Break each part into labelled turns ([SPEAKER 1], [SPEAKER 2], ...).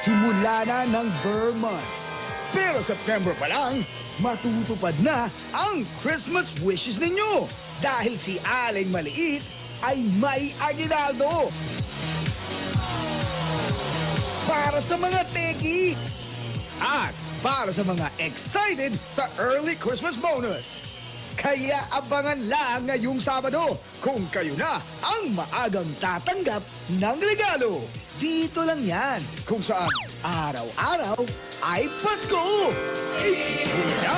[SPEAKER 1] Simula na ng Burr months. Pero September pa lang, matutupad na ang Christmas wishes ninyo. Dahil si Aling Maliit ay may aginaldo. Para sa mga teki. At para sa mga excited sa early Christmas bonus. Kaya abangan lang ngayong Sabado kung kayo na ang maagang tatanggap ng regalo. Dito lang yan kung saan araw-araw ay Pasko. Ipuna!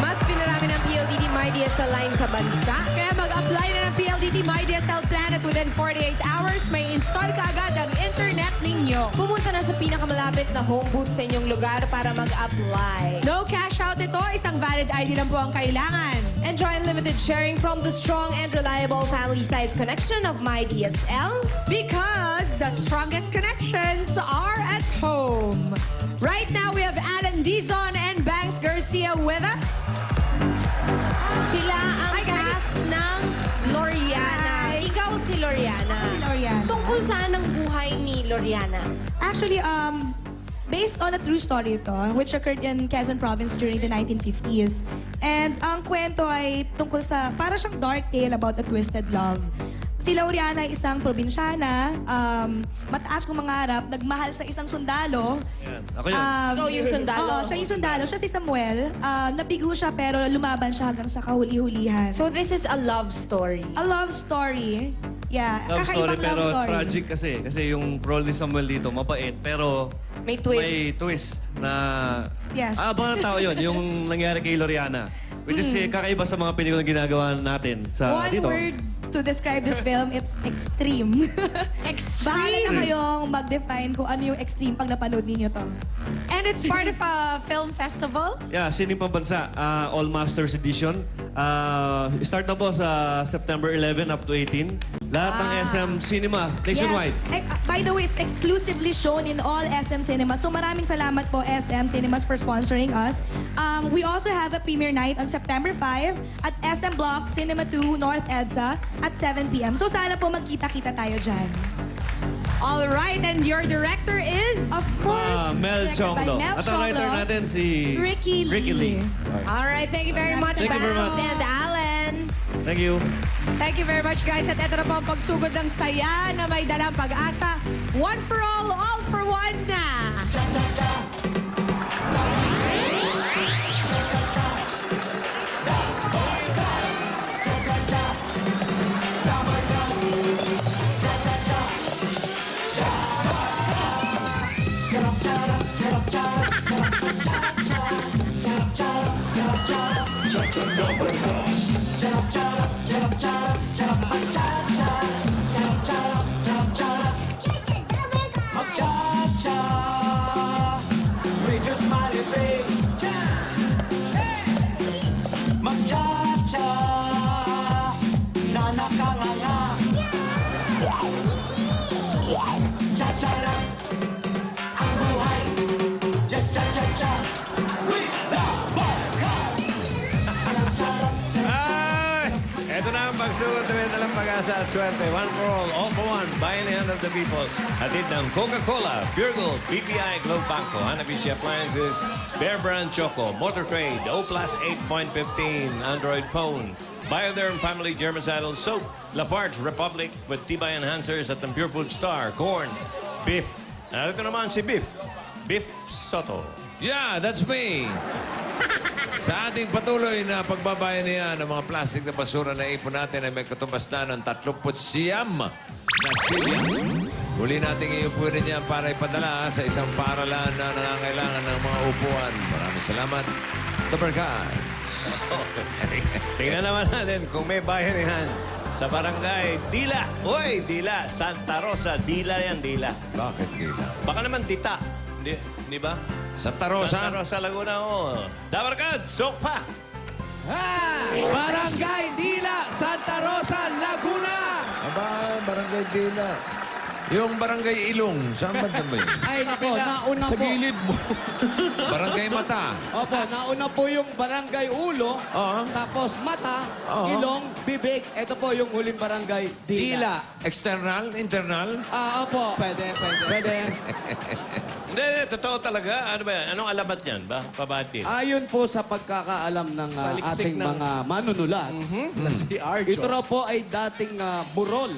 [SPEAKER 2] Mas pinarami ng PLDT MyDSL line sa bansa.
[SPEAKER 3] Kaya mag-apply na ng PLDT MyDSL plan at within 48 hours, may install ka agad ang internet ninyo.
[SPEAKER 2] Pumunta na sa pinakamalapit na home booth sa inyong lugar para mag-apply.
[SPEAKER 3] No cash out ito, isang valid ID lang po ang kailangan.
[SPEAKER 2] Enjoy unlimited sharing from the strong and reliable family-sized connection of MyDSL.
[SPEAKER 3] Because the strongest connections are at home. Right now, we have Alan Dizon and Banks Garcia with us.
[SPEAKER 2] Sila ang
[SPEAKER 3] Hi, guys.
[SPEAKER 2] cast ng Loriana.
[SPEAKER 3] Hi.
[SPEAKER 2] Ikaw si Loriana.
[SPEAKER 3] Si Loriana.
[SPEAKER 2] Tungkol saan ang buhay ni Loriana?
[SPEAKER 4] Actually, based on a true story ito, which occurred in Quezon Province during the 1950s. And ang kwento ay tungkol sa, para siyang dark tale about a twisted love. Si Loriana ay isang probinsyana, mataas kong mangarap, nagmahal sa isang sundalo.
[SPEAKER 5] Yan. Ako yun.
[SPEAKER 2] Ikaw yung sundalo?
[SPEAKER 4] Oo, siya yung sundalo. Siya si Samuel. Nabigo siya pero lumaban siya hanggang sa kahuli-hulihan.
[SPEAKER 2] So this is a love story.
[SPEAKER 4] A love story. Yeah,
[SPEAKER 5] Love story,
[SPEAKER 4] kakaibang love
[SPEAKER 5] pero
[SPEAKER 4] story.
[SPEAKER 5] tragic kasi. Kasi yung role ni Samuel dito, mabait, pero
[SPEAKER 2] May twist.
[SPEAKER 5] may twist na...
[SPEAKER 4] Yes.
[SPEAKER 5] Abangan ng tao yun, yung nangyari kay Loriana. Which is kakaiba sa mga pelikulang ginagawa natin sa
[SPEAKER 4] One
[SPEAKER 5] dito.
[SPEAKER 4] word to describe this film, it's extreme. Bahala na kayong mag-define kung ano yung extreme pag napanood ninyo to.
[SPEAKER 3] And it's part of a film festival.
[SPEAKER 5] Yeah, Sining Pambansa, All Masters Edition. Start na po sa September 11 up to 18. Lahat ng SM Cinema, nationwide.
[SPEAKER 4] Yes. By the way, it's exclusively shown in all SM Cinemas. So maraming salamat po SM Cinemas for sponsoring us. We also have a premiere night on September 5 at SM Block Cinema 2 North EDSA at 7 p.m. So sana po magkita-kita tayo dyan.
[SPEAKER 3] All right, and your director is?
[SPEAKER 4] Of course,
[SPEAKER 5] Mel
[SPEAKER 4] directed by
[SPEAKER 5] Chonglo.
[SPEAKER 4] Mel
[SPEAKER 5] At ang writer
[SPEAKER 4] Chonglo.
[SPEAKER 5] natin si...
[SPEAKER 4] Ricky Lee.
[SPEAKER 2] All right, thank you very much,
[SPEAKER 5] Thank you very
[SPEAKER 2] Banks
[SPEAKER 5] much.
[SPEAKER 2] and Alan.
[SPEAKER 5] Thank you.
[SPEAKER 3] Thank you very much, guys. At ito na po ang pagsugod ng saya na may dalang pag-asa. One for all for one na.
[SPEAKER 6] Ito na ang pagsugod na may dalang pag-asa at swerte. One for all for one, by the hand of the people. Hatid ng Coca-Cola, Pure Gold, PTI, Globe Banco, Hanabishi Appliances, Bear Brand Choco, Motor Trade, O Plus 8.15, Android phone, Bioderm Family Germicidal Soap, Lafarge Republic with Tibay Enhancers at ng Pure Food Star, Corn, Beef. Narito naman si Beef. Beef Soto.
[SPEAKER 7] Yeah, that's me. Sa ating patuloy na pagbabayanihan ng mga plastic na basura na ipon natin ay may katumbas na ng 39 na silya. Muli nating iupurin yan para ipadala sa isang paaralan na nangangailangan ng mga upuan. Maraming salamat. Tabarkad.
[SPEAKER 6] Tingnan naman natin kung may bayanihan sa barangay Dila. Uy, Dila. Santa Rosa. Dila yan, Dila.
[SPEAKER 7] Bakit gila?
[SPEAKER 6] Baka naman Tita. Di ba?
[SPEAKER 7] Santa Rosa.
[SPEAKER 6] Santa Rosa, Laguna, oo. Dabarkad, Sokpa.
[SPEAKER 8] Barangay Dila, Santa Rosa, Laguna.
[SPEAKER 7] Aba, Barangay Dila. Yung Barangay Ilong, saan ba ba yun?
[SPEAKER 8] Ay, nako, nauna
[SPEAKER 7] Sa
[SPEAKER 8] po.
[SPEAKER 7] gilid mo. Barangay Mata.
[SPEAKER 8] Opo, nauna po yung barangay Ulo,
[SPEAKER 7] Oo.
[SPEAKER 8] tapos Mata,
[SPEAKER 7] Oo.
[SPEAKER 8] Ilong, Bibig. Ito po yung huling barangay, Dila.
[SPEAKER 7] External? Internal?
[SPEAKER 8] Opo. Pwede. Pwede.
[SPEAKER 6] Hindi, totoo talaga. Ano ba yan? Anong alamat yan? Pabati.
[SPEAKER 8] Ayon po sa pagkakaalam ng ating mga manunulat,
[SPEAKER 9] Si Arjo.
[SPEAKER 8] ito raw po ay dating burol.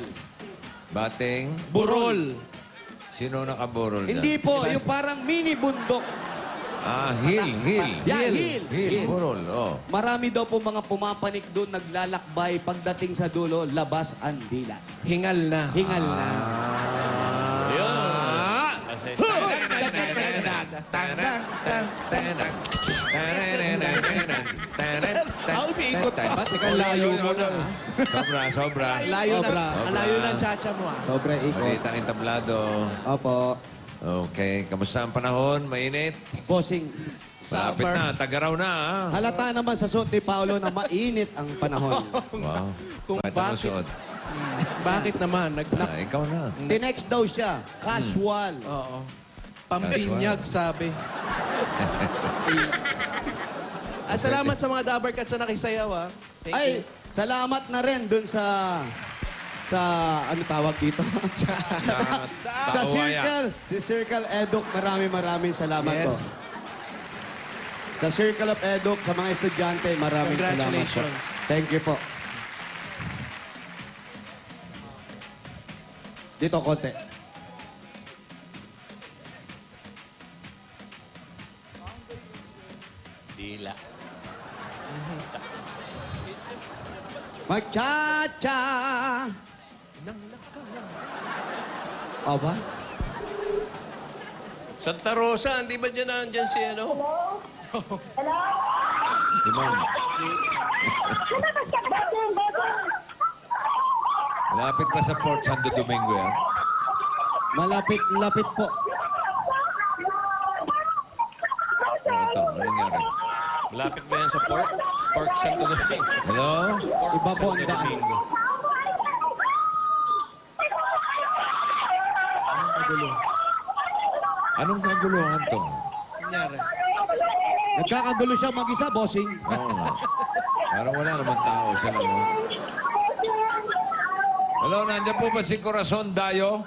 [SPEAKER 7] Bating?
[SPEAKER 8] Burol.
[SPEAKER 7] Sino nakaburol dyan?
[SPEAKER 8] Hindi po, yung parang mini bundok.
[SPEAKER 7] Ah, hill.
[SPEAKER 8] Yeah, hill.
[SPEAKER 7] Hill, burol. Oh.
[SPEAKER 8] Marami daw po mga pumapanik doon, naglalakbay. Pagdating sa dulo, labas ang dila.
[SPEAKER 9] Hingal na.
[SPEAKER 8] Hingal na.
[SPEAKER 6] Ayun.
[SPEAKER 9] umiikot pa. Ba't ikaw layo mo na?
[SPEAKER 7] Sobra.
[SPEAKER 9] Layo na.
[SPEAKER 8] Sobra.
[SPEAKER 9] Ang layo ng chacha mo
[SPEAKER 8] Sobre ikot.
[SPEAKER 7] Maliit ang entablado.
[SPEAKER 8] Opo.
[SPEAKER 7] Okay, kamusta ang panahon? Mainit?
[SPEAKER 8] Bossing,
[SPEAKER 7] Malapit na, tagaraw na. Ha?
[SPEAKER 8] halata naman sa suot ni Paolo na mainit ang panahon.
[SPEAKER 7] Wow.
[SPEAKER 9] Kung
[SPEAKER 7] Bakit ang
[SPEAKER 9] bakit?
[SPEAKER 7] suot?
[SPEAKER 9] Bakit naman?
[SPEAKER 7] Ikaw na.
[SPEAKER 8] Tinext daw siya, casual.
[SPEAKER 9] Oo. Pambinyag, sabi. Salamat sa mga Dabber Cats na nakisayaw, ah. Thank you.
[SPEAKER 8] Ay, salamat na rin dun sa ano tawag dito? sa Circle. Si Circle Eduk, maraming salamat po.
[SPEAKER 9] Yes.
[SPEAKER 8] Sa Circle of Eduk, sa mga estudyante, maraming salamat po.
[SPEAKER 9] Congratulations.
[SPEAKER 8] Thank you po. Dito, konti.
[SPEAKER 6] Dila.
[SPEAKER 8] Mag-cha-cha! O ba?
[SPEAKER 6] Santa Rosa, hindi ba dyan nandyan si ano?
[SPEAKER 7] Si Ma'am. Lapit pa sa Port Santo Domingo yan.
[SPEAKER 8] Malapit-lapit po.
[SPEAKER 7] Ito, ano nangyari?
[SPEAKER 6] Malapit ba yan sa Port? Port Santo Domingo.
[SPEAKER 7] Hello?
[SPEAKER 8] Iba po ang
[SPEAKER 6] Santo
[SPEAKER 8] daan.
[SPEAKER 6] Domingo.
[SPEAKER 7] Anong kaguluhan to?
[SPEAKER 9] Nangyari.
[SPEAKER 8] Nagkakagulo siya mag-isa, bossing.
[SPEAKER 7] Oo nga. Parang wala naman tao siya lang. Oh. Hello, nandiyan po ba si Corazon Dayo?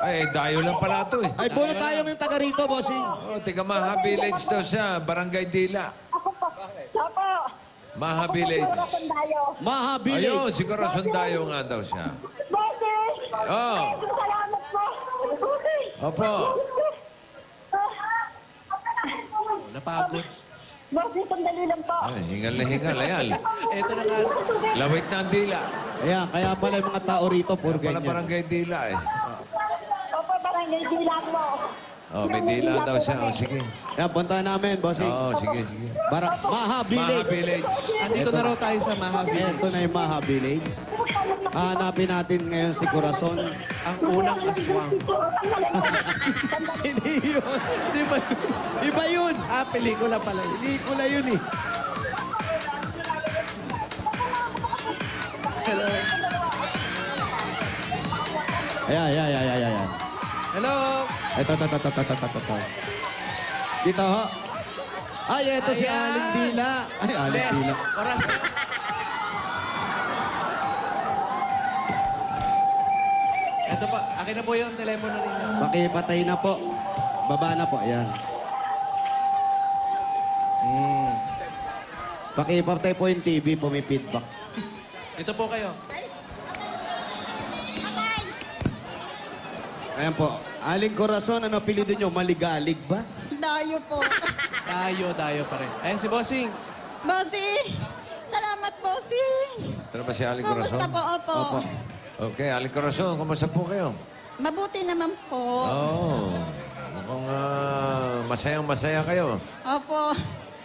[SPEAKER 7] Ay, Dayo lang pala to eh.
[SPEAKER 8] Ay, puro tayo yung taga rito, bossing.
[SPEAKER 7] Oh, tiga Maha Village daw siya, Barangay Dila. Maha Village.
[SPEAKER 8] Mahabili.
[SPEAKER 7] Ayun, si Corazon Dayo nga daw siya. Oh. Opo.
[SPEAKER 9] Napagod.
[SPEAKER 7] Ay, hingal na hingal. Ayan.
[SPEAKER 9] Eto na nga.
[SPEAKER 7] Lawit na ang dila.
[SPEAKER 8] Ayan, kaya pala yung mga tao rito, puro
[SPEAKER 7] Pala
[SPEAKER 8] ganyan.
[SPEAKER 7] Barangay Dila eh. Oh, may dila daw siya. Oh, sige.
[SPEAKER 8] Kaya punta namin, bossing.
[SPEAKER 7] Oo, sige.
[SPEAKER 8] Maha
[SPEAKER 7] Maha
[SPEAKER 8] Village.
[SPEAKER 7] Village.
[SPEAKER 9] Andito na raw tayo sa Maha Village.
[SPEAKER 8] Ito na yung Maha Village. Hanapin natin ngayon si Corazon.
[SPEAKER 9] Ang unang aswang.
[SPEAKER 8] Hindi yun.
[SPEAKER 9] Di ba?
[SPEAKER 8] Iba yun.
[SPEAKER 9] Pelikula pala yun.
[SPEAKER 8] Pelikula yun eh.
[SPEAKER 9] Hello.
[SPEAKER 8] Ayan.
[SPEAKER 9] Hello.
[SPEAKER 8] Ito. Dito ho. Ay, ito si
[SPEAKER 9] Ayan.
[SPEAKER 8] Aling Dila. Ay, Aling Dila.
[SPEAKER 9] Oras. Ito pa. Akin na po yung telepono ninyo.
[SPEAKER 8] Pakipatay na po. Baba na po. Ayan. Pakipatay po yung TV, pumipidback.
[SPEAKER 9] Dito po kayo.
[SPEAKER 8] Ayan po. Aling Corazon, ano apelido nyo? Maligalig ba?
[SPEAKER 10] Dayo po.
[SPEAKER 9] Dayo pa rin. Ayan si Bossing.
[SPEAKER 10] Bossing! Salamat, Bossing!
[SPEAKER 7] Ito ba si Aling
[SPEAKER 10] Kumusta
[SPEAKER 7] Corazon?
[SPEAKER 10] po, opo?
[SPEAKER 7] Okay, Aling Corazon, kumusta po kayo?
[SPEAKER 10] Mabuti naman po.
[SPEAKER 7] Oh, mukhang masayang-masaya kayo.
[SPEAKER 10] Opo.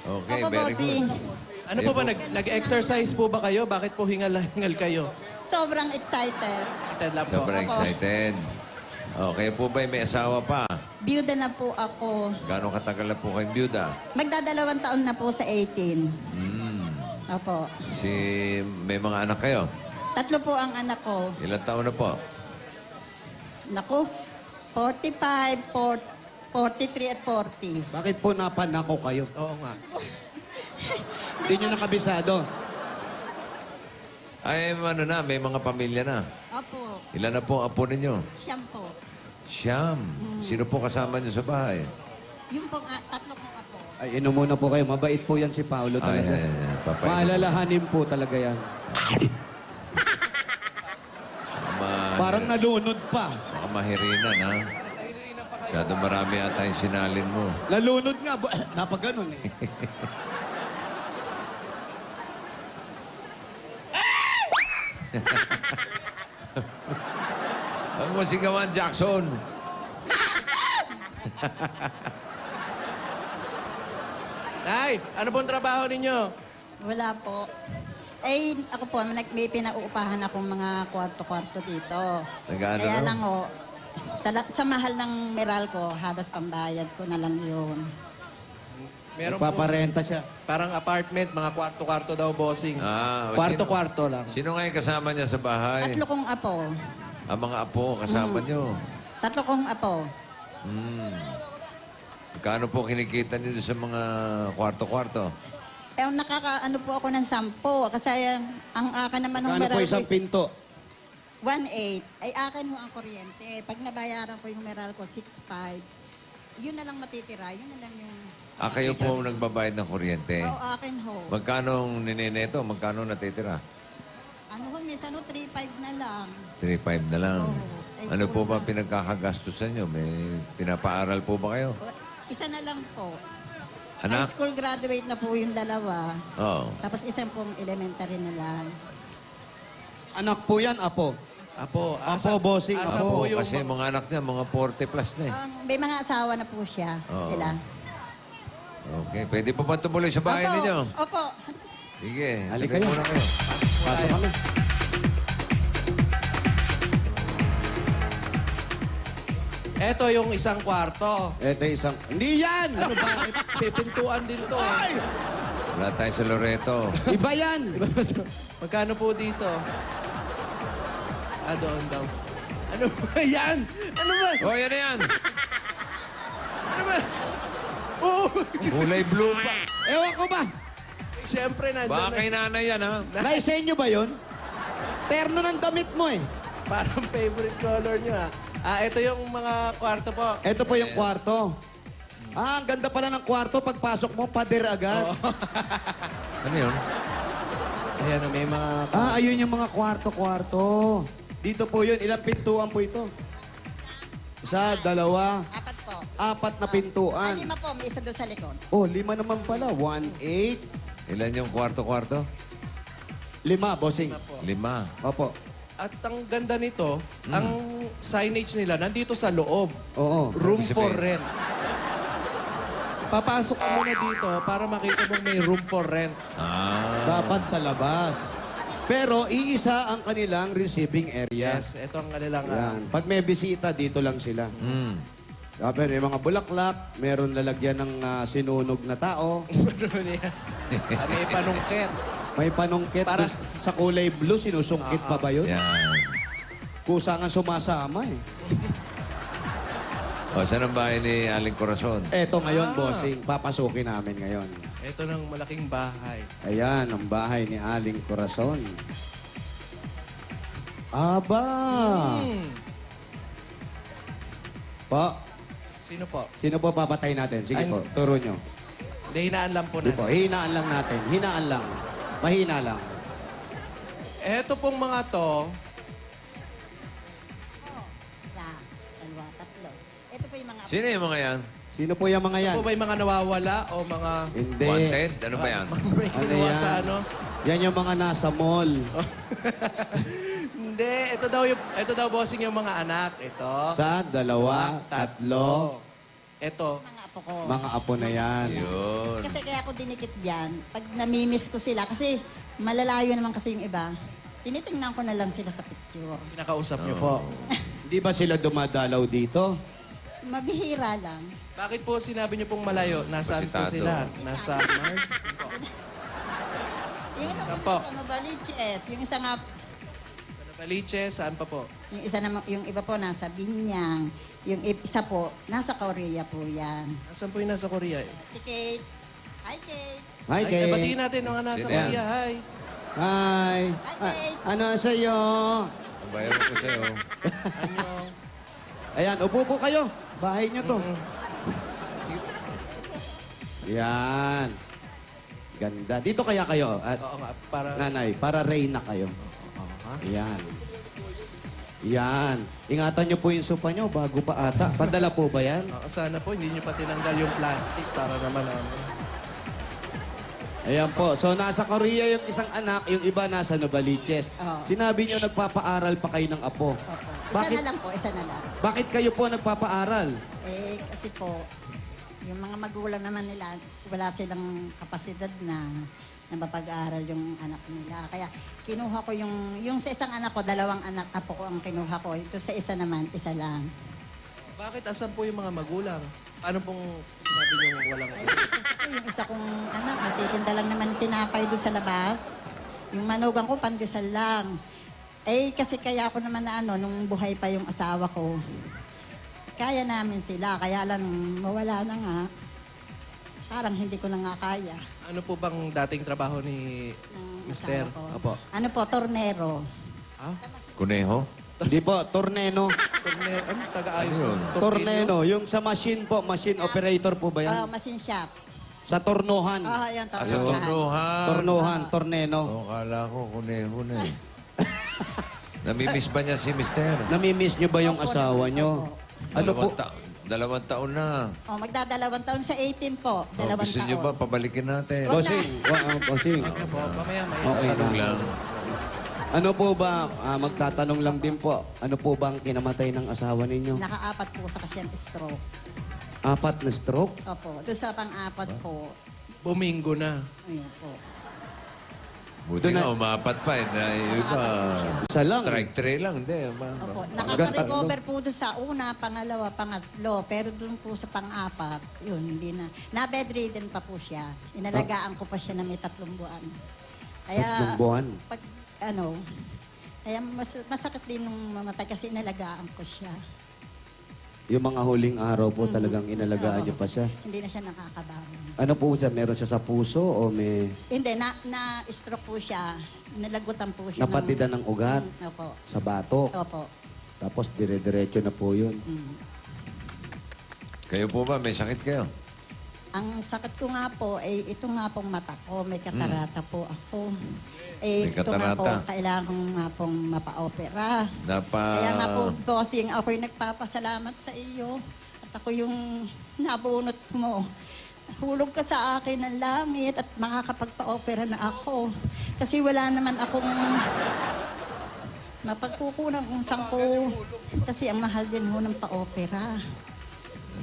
[SPEAKER 7] Okay,
[SPEAKER 10] Opo,
[SPEAKER 7] very
[SPEAKER 10] Bossing.
[SPEAKER 7] good.
[SPEAKER 9] Ano po ba? Nag-exercise po ba kayo? Bakit po hingal kayo?
[SPEAKER 10] Sobrang excited.
[SPEAKER 9] Excited lang po.
[SPEAKER 7] Sobrang
[SPEAKER 10] Opo.
[SPEAKER 7] excited. Okay po ba may asawa pa?
[SPEAKER 10] Byuda na po ako.
[SPEAKER 7] Gano'ng katagal na po kayong byuda?
[SPEAKER 10] Magdadalawang taon na po sa 18.
[SPEAKER 7] Hmm.
[SPEAKER 10] Opo.
[SPEAKER 7] May mga anak kayo?
[SPEAKER 10] Tatlo po ang anak ko.
[SPEAKER 7] Ilang taon na po?
[SPEAKER 10] Naku, 45, 43 at 40.
[SPEAKER 8] Bakit po napanako kayo?
[SPEAKER 9] Oo nga.
[SPEAKER 8] Hindi nyo nakabisado.
[SPEAKER 7] Ay, ano na, may mga pamilya na.
[SPEAKER 10] Opo,
[SPEAKER 7] Ilan na po ang apo ninyo?
[SPEAKER 10] siyam po.
[SPEAKER 7] Siyam. Sino po kasama niyo sa bahay?
[SPEAKER 10] Yung pong tatlo kong ako.
[SPEAKER 8] Ay, inom muna po kayo. Mabait po yan si Paolo
[SPEAKER 7] Ay,
[SPEAKER 8] talaga.
[SPEAKER 7] ay, ay. Papay.
[SPEAKER 8] Maalalahanin po talaga yan. Parang nalunod pa.
[SPEAKER 7] Baka mahirinan, ha? Masyado marami ata yung sinalin mo.
[SPEAKER 8] Nalunod nga. Napaganon eh.
[SPEAKER 7] Huwag mo sigawan, Jackson.
[SPEAKER 9] Nay, ano pong trabaho ninyo?
[SPEAKER 10] Wala po. Eh, ako po, may pinauupahan akong mga kwarto-kwarto dito.
[SPEAKER 7] Nag-ano
[SPEAKER 10] Kaya
[SPEAKER 7] na?
[SPEAKER 10] lang sa mahal ng Meralco, halos pambayad ko na lang yun.
[SPEAKER 9] Meron po
[SPEAKER 8] Paparenta siya.
[SPEAKER 9] parang apartment, mga kwarto-kwarto daw, bossing.
[SPEAKER 7] Ah,
[SPEAKER 9] Kwarto-kwarto lang.
[SPEAKER 7] Sino nga yung kasama niya sa bahay?
[SPEAKER 10] Tatlo kong apo.
[SPEAKER 7] Ang mga apo kasama niyo.
[SPEAKER 10] Tatlo kong apo.
[SPEAKER 7] Hmm. Magkano po kinikita niyo sa mga kwarto-kwarto?
[SPEAKER 10] Eh, nakakaano po ako ng 10. Kasi ang akin naman ng
[SPEAKER 8] Kano po
[SPEAKER 10] Meralco,
[SPEAKER 8] isang pinto?
[SPEAKER 10] 1.8. Ay akin ho ang kuryente. Pag nabayaran ko yung Meralco, 6.5. Yun na lang matitira. Yun na lang yung...
[SPEAKER 7] Ah, kayo po ang nagbabayad ng kuryente.
[SPEAKER 10] Oo, akin ho.
[SPEAKER 7] Magkano ang nineneto? Magkano natitira?
[SPEAKER 10] Ano ho, minsan ho, 3.5 na lang.
[SPEAKER 7] 3.5 na lang.
[SPEAKER 10] Oo. Ay,
[SPEAKER 7] Ano po ba
[SPEAKER 10] kulang.
[SPEAKER 7] pinagkakagastusan niyo? May pinapaaral po ba kayo?
[SPEAKER 10] Isa na lang po. High
[SPEAKER 7] Anak?
[SPEAKER 10] school graduate na po yung dalawa.
[SPEAKER 7] Oo.
[SPEAKER 10] Tapos isang pong elementary na lang.
[SPEAKER 8] Anak po yan, apo.
[SPEAKER 9] Apo.
[SPEAKER 8] Apo, bossing.
[SPEAKER 9] Asa
[SPEAKER 8] Apo.
[SPEAKER 9] po yung...
[SPEAKER 7] Kasi mga anak niya, mga 40 plus na eh.
[SPEAKER 10] May mga asawa na po siya.
[SPEAKER 7] Oo.
[SPEAKER 10] Sila.
[SPEAKER 7] Okay. Pwede po ba tumuloy sa bahay ninyo?
[SPEAKER 10] Opo.
[SPEAKER 7] Sige.
[SPEAKER 8] Halika
[SPEAKER 7] tuloy
[SPEAKER 8] kayo.
[SPEAKER 7] muna kayo.
[SPEAKER 8] Pasok kami.
[SPEAKER 9] Eto yung isang kwarto.
[SPEAKER 8] Ito isang... Hindi yan!
[SPEAKER 9] Ano ba? Pipintuan din to.
[SPEAKER 7] Wala tayo sa Loreto.
[SPEAKER 8] Iba yan!
[SPEAKER 9] Magkano po dito? Ah, doon daw. Ano ba yan? Ano ba?
[SPEAKER 7] Oh, yan na yan.
[SPEAKER 9] Ano ba? Oo!
[SPEAKER 7] Kulay blue pa.
[SPEAKER 8] Ewan ko ba?
[SPEAKER 9] Siyempre, nandyan
[SPEAKER 7] Baka
[SPEAKER 9] na.
[SPEAKER 7] kay nanay yan, ha?
[SPEAKER 8] Naisenyo ba yun? Terno ng damit mo eh.
[SPEAKER 9] Parang favorite color nyo, ah. Ah, ito yung mga kwarto po.
[SPEAKER 8] Ito po yung kwarto. Ah, ang ganda pala ng kwarto. Pagpasok mo, pader agad.
[SPEAKER 7] Ano yun?
[SPEAKER 9] Ayan, may mga...
[SPEAKER 8] Ah, ayun yung mga kwarto-kwarto. Dito po yun. Ilang pintuan po ito? Isa, dalawa,
[SPEAKER 10] Apat po.
[SPEAKER 8] 4 na pintuan.
[SPEAKER 10] 5 po. May isa doon sa likod.
[SPEAKER 8] Oh, 5 naman pala. 1, 8,
[SPEAKER 7] Ilan yung kwarto-kwarto?
[SPEAKER 8] 5, bossing.
[SPEAKER 7] 5.
[SPEAKER 8] Opo.
[SPEAKER 9] At ang ganda nito, ang signage nila nandito sa loob.
[SPEAKER 8] Oo.
[SPEAKER 9] Room
[SPEAKER 7] Ibig
[SPEAKER 9] for
[SPEAKER 7] sabihin-
[SPEAKER 9] rent. Papasok ka muna dito para makita mong may room for rent.
[SPEAKER 7] Ah.
[SPEAKER 8] Dapat sa labas. Pero iisa ang kanilang receiving area.
[SPEAKER 9] Yes, ito ang kanilang...
[SPEAKER 8] Yan. Pag may bisita, dito lang sila.
[SPEAKER 7] Hmm.
[SPEAKER 8] Dapat may mga bulaklak, meron lalagyan ng sinunog na tao,
[SPEAKER 9] may panungkit.
[SPEAKER 8] may panungkit
[SPEAKER 9] Para-
[SPEAKER 8] dun sa kulay blue, sinusungkit pa ba yun?
[SPEAKER 7] Yan.
[SPEAKER 8] Kusangan sumasama eh.
[SPEAKER 7] O, saan ang bahay ni Aling Corazon?
[SPEAKER 8] Eto ngayon, bossing, papasukin namin ngayon.
[SPEAKER 9] Ito ng malaking bahay.
[SPEAKER 8] Ayan, ang bahay ni Aling Corazon. Aba! Po,
[SPEAKER 9] Sino po?
[SPEAKER 8] sino po papatay natin? Sige
[SPEAKER 9] Ay-
[SPEAKER 8] po, turo nyo.
[SPEAKER 9] Hindi, hinaan lang po
[SPEAKER 8] Hindi po,
[SPEAKER 9] natin.
[SPEAKER 8] hinaan lang natin. Hinaan lang. Mahina lang.
[SPEAKER 9] Ito pong mga to,
[SPEAKER 10] Isa, dalawa, tatlo. Ito po yung mga apo.
[SPEAKER 7] Sino yung mga yan?
[SPEAKER 8] Sino po yung mga yan?
[SPEAKER 9] po ba yung mga nawawala o mga...
[SPEAKER 8] Hindi.
[SPEAKER 7] Wanted? Ano ba yan?
[SPEAKER 9] may
[SPEAKER 8] Ano
[SPEAKER 9] kinuha
[SPEAKER 8] yan?
[SPEAKER 9] sa ano?
[SPEAKER 8] Yan yung mga nasa mall.
[SPEAKER 9] Hindi, ito daw bossing yung mga anak. Ito.
[SPEAKER 8] Sa dalawa, tatlo,
[SPEAKER 9] Ito.
[SPEAKER 10] Mga apo ko.
[SPEAKER 8] mga apo na yan.
[SPEAKER 7] Yun.
[SPEAKER 10] Kasi kaya ako dinikit dyan, pag namimiss ko sila, kasi malalayo naman kasi yung iba, tinitingnan ko na lang sila sa picture.
[SPEAKER 9] Pinakausap niyo po.
[SPEAKER 8] Di ba sila dumadalaw dito?
[SPEAKER 10] Mabihira lang.
[SPEAKER 9] Bakit po sinabi niyo pong malayo? Nasaan po
[SPEAKER 7] Pasitado.
[SPEAKER 9] sila? Nasa Mars?
[SPEAKER 10] Yung isa
[SPEAKER 9] Saan
[SPEAKER 10] po
[SPEAKER 9] po?
[SPEAKER 10] nasa Novaliches, yung isa nga
[SPEAKER 9] Baliche, saan pa po?
[SPEAKER 10] Yung isa naman, yung iba po nasa Binyang. Yung isa po, nasa Korea po yan.
[SPEAKER 9] Saan po yung nasa Korea?
[SPEAKER 10] Si Kate. Hi, Kate.
[SPEAKER 8] Hi, Kate.
[SPEAKER 9] Batiin natin mga nasa
[SPEAKER 7] Sino yan?
[SPEAKER 9] Korea. Hi.
[SPEAKER 8] Hi.
[SPEAKER 10] Kate.
[SPEAKER 8] Ano sa'yo?
[SPEAKER 7] Ang bayaran ko sa'yo.
[SPEAKER 9] Ano?
[SPEAKER 8] Ayan, upo po kayo. Bahay nyo to. Yan. Ganda. Dito kaya kayo, at
[SPEAKER 9] Oo nga, para...
[SPEAKER 8] nanay, para reyna kayo. Yan. Yan. Ingatan nyo po yung sopa nyo bago pa ata. Padala po ba yan?
[SPEAKER 9] Sana po, hindi nyo pa tinanggal yung plastic para naman ano.
[SPEAKER 8] Ayan po. So, nasa Korea yung isang anak, yung iba nasa Novaliches.
[SPEAKER 10] Oo.
[SPEAKER 8] Sinabi nyo nagpapaaral pa kayo ng apo.
[SPEAKER 10] Opo. Isa
[SPEAKER 8] Bakit?
[SPEAKER 10] na lang po, isa na lang.
[SPEAKER 8] Bakit kayo po nagpapaaral?
[SPEAKER 10] Kasi po, yung mga magulang naman nila, wala silang kapasidad na mapag-aaral yung anak nila. Kaya kinuha ko yung sa isang anak ko, 2 anak apo ko ang kinuha ko. Ito sa isa naman, isa lang.
[SPEAKER 9] Bakit asan po yung mga magulang? Ano pong sinabi nyo walang...
[SPEAKER 10] Gusto ko yung isa kong anak, natitinda lang naman tinapay doon sa labas. Yung manugang ko, pandesal lang. Kasi kaya ako naman na nung buhay pa yung asawa ko, kaya namin sila. Kaya lang, mawala na nga. Parang hindi ko na nga kaya.
[SPEAKER 9] Ano po bang dating trabaho ni
[SPEAKER 10] ng
[SPEAKER 9] Mister?
[SPEAKER 10] asawa ko.
[SPEAKER 9] Opo.
[SPEAKER 10] Ano po, tornero.
[SPEAKER 7] Kuneho?
[SPEAKER 8] Hindi po, torneno.
[SPEAKER 9] Tornero, ano? Taga-ayos
[SPEAKER 7] Ano yun?
[SPEAKER 9] ng
[SPEAKER 8] Torneno. Yung sa machine po, machine operator po ba yan?
[SPEAKER 10] Machine shop.
[SPEAKER 8] Sa tornohan.
[SPEAKER 10] Yan,
[SPEAKER 7] Sa
[SPEAKER 10] tornero.
[SPEAKER 7] turnuhan.
[SPEAKER 8] Tornohan, torneno.
[SPEAKER 7] Oh, kala ko kuneho na eh. Namimiss ba niya si Mister?
[SPEAKER 8] Namimiss nyo ba yung
[SPEAKER 10] Opo,
[SPEAKER 8] asawa
[SPEAKER 10] opo.
[SPEAKER 8] nyo? Ano po?
[SPEAKER 7] 2 taon na.
[SPEAKER 10] Magdadalawang taon sa 18 po.
[SPEAKER 7] Oh,
[SPEAKER 10] Dalawang
[SPEAKER 7] gusto
[SPEAKER 10] taon.
[SPEAKER 7] niyo ba pabalikin natin?
[SPEAKER 8] Bossing. Bossing.
[SPEAKER 9] Ano po? Mamaya-maya.
[SPEAKER 8] Okay
[SPEAKER 7] Tanong
[SPEAKER 8] lang.
[SPEAKER 7] lang.
[SPEAKER 8] Ano po ba, magtatanong lang din po, ano po bang kinamatay ng asawa ninyo?
[SPEAKER 10] Naka-4 po sa kasyang stroke.
[SPEAKER 8] 4 na stroke?
[SPEAKER 10] Opo. Doon sa pang-4 po.
[SPEAKER 9] Bumingo na.
[SPEAKER 10] Ayun po.
[SPEAKER 7] Buti
[SPEAKER 8] Doon
[SPEAKER 7] nga,
[SPEAKER 8] na-
[SPEAKER 7] umapat pa eh. Na, yung iba,
[SPEAKER 8] Isa lang.
[SPEAKER 7] strike 3 lang. Hindi,
[SPEAKER 10] Opo.
[SPEAKER 8] Hanggang
[SPEAKER 10] Nakaka-recover po doon sa una, pangalawa, pangatlo. Pero doon po sa pang-4, yun, hindi na. Na-bedridden pa po siya. Inalagaan ko pa siya na may 3 buwan. Kaya,
[SPEAKER 8] 3 buwan.
[SPEAKER 10] pag, kaya masakit din nung mamatay kasi inalagaan ko siya.
[SPEAKER 8] Yung mga huling araw po talagang inalagaan nyo pa siya.
[SPEAKER 10] Hindi na siya nakakabangon.
[SPEAKER 8] Ano po siya? Meron siya sa puso o may
[SPEAKER 10] Hindi, na-stroke po siya. Nalagutan po siya.
[SPEAKER 8] napatidan ng ugat
[SPEAKER 10] Opo.
[SPEAKER 8] sa batok?
[SPEAKER 10] Opo.
[SPEAKER 8] Tapos dire-diretso na po yun.
[SPEAKER 7] Kayo po ba, may sakit kayo?
[SPEAKER 10] Ang sakit ko nga po, ito nga pong mata ko. May katarata po ako.
[SPEAKER 7] May
[SPEAKER 10] Ito nga po,
[SPEAKER 7] katarata.
[SPEAKER 10] kailangan kong nga pong mapa-opera.
[SPEAKER 7] Napa...
[SPEAKER 10] Kaya nga po, bossing, ako'y nagpapasalamat sa iyo. At ako yung nabunot mo. Hulog ka sa akin ng langit at makakapagpa-opera na ako. Kasi wala naman akong mapagkukunan kung saan ko. Kasi ang mahal din ho ng pa-opera.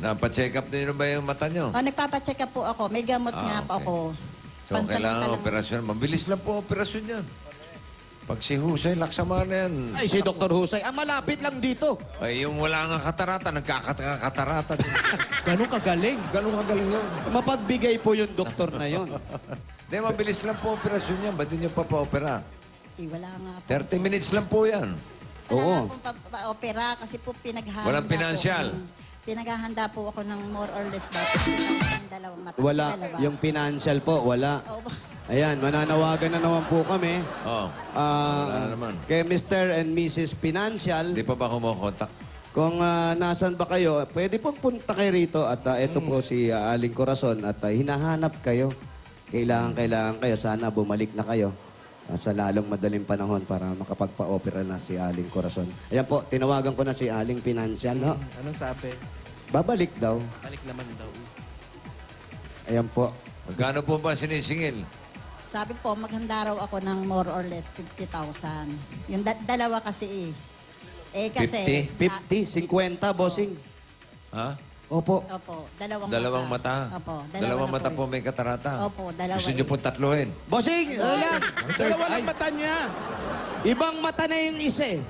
[SPEAKER 7] Napa-check up din ba yung mata nyo?
[SPEAKER 10] Nagpapacheck up po ako. May gamot nga po
[SPEAKER 7] okay.
[SPEAKER 10] ako.
[SPEAKER 7] So, kailangan
[SPEAKER 10] Pansamantalang-
[SPEAKER 7] operasyon. Mabilis lang po operasyon yan. Pag si Husay, laksama na yan.
[SPEAKER 8] Ay, si Dr. Husay, malapit lang dito.
[SPEAKER 7] Ay, yung wala nga katarata, nagkakatarata.
[SPEAKER 9] Ganun kagaling.
[SPEAKER 7] Ganun kagaling yun.
[SPEAKER 8] Mapagbigay po yung doktor na yon.
[SPEAKER 7] Hindi, mabilis lang po operasyon yan. Ba't di nyo pa pa-opera?
[SPEAKER 10] Wala nga po.
[SPEAKER 7] 30 minutes lang po yan.
[SPEAKER 10] Wala
[SPEAKER 8] Oo.
[SPEAKER 10] nga pong pa-opera kasi po pinaghahanda
[SPEAKER 7] Walang financial.
[SPEAKER 10] Pinaghahanda po ako ng more or less daw. Ng dalawang mata.
[SPEAKER 8] Wala.
[SPEAKER 10] Dalawa.
[SPEAKER 8] Yung financial po, wala.
[SPEAKER 10] Oo.
[SPEAKER 8] Ayan, mananawagan na naman po kami.
[SPEAKER 7] Oh.
[SPEAKER 8] Ah,
[SPEAKER 7] Wala na naman.
[SPEAKER 8] Kay Mr. and Mrs. Financial.
[SPEAKER 7] Di pa ba kumokontak?
[SPEAKER 8] Kung nasan ba kayo, pwede pong punta kayo rito at ito po si Aling Corazon at hinahanap kayo. Kailangan kayo. Sana bumalik na kayo sa lalong madaling panahon para makapagpa-opera na si Aling Corazon. Ayan po, tinawagan ko na si Aling Financial. No?
[SPEAKER 9] Anong sabi?
[SPEAKER 8] Babalik daw.
[SPEAKER 9] Balik naman daw.
[SPEAKER 8] Ayan po.
[SPEAKER 7] Magkano po ba sinisingil?
[SPEAKER 10] Sabi po, maghanda raw ako ng more or less 50,000. Yung dalawa kasi kasi...
[SPEAKER 7] 50?
[SPEAKER 8] 50, 50, bossing.
[SPEAKER 7] Ha?
[SPEAKER 8] Opo.
[SPEAKER 10] Opo,
[SPEAKER 7] Dalawang mata.
[SPEAKER 10] Opo,
[SPEAKER 7] Dalawang
[SPEAKER 10] na
[SPEAKER 7] mata po may katarata.
[SPEAKER 10] Opo, dalawa.
[SPEAKER 7] Gusto nyo po tatluhin?
[SPEAKER 8] Bossing! Ano lang?
[SPEAKER 9] Dalawa lang mata niya.
[SPEAKER 8] Ibang mata na yung isa eh.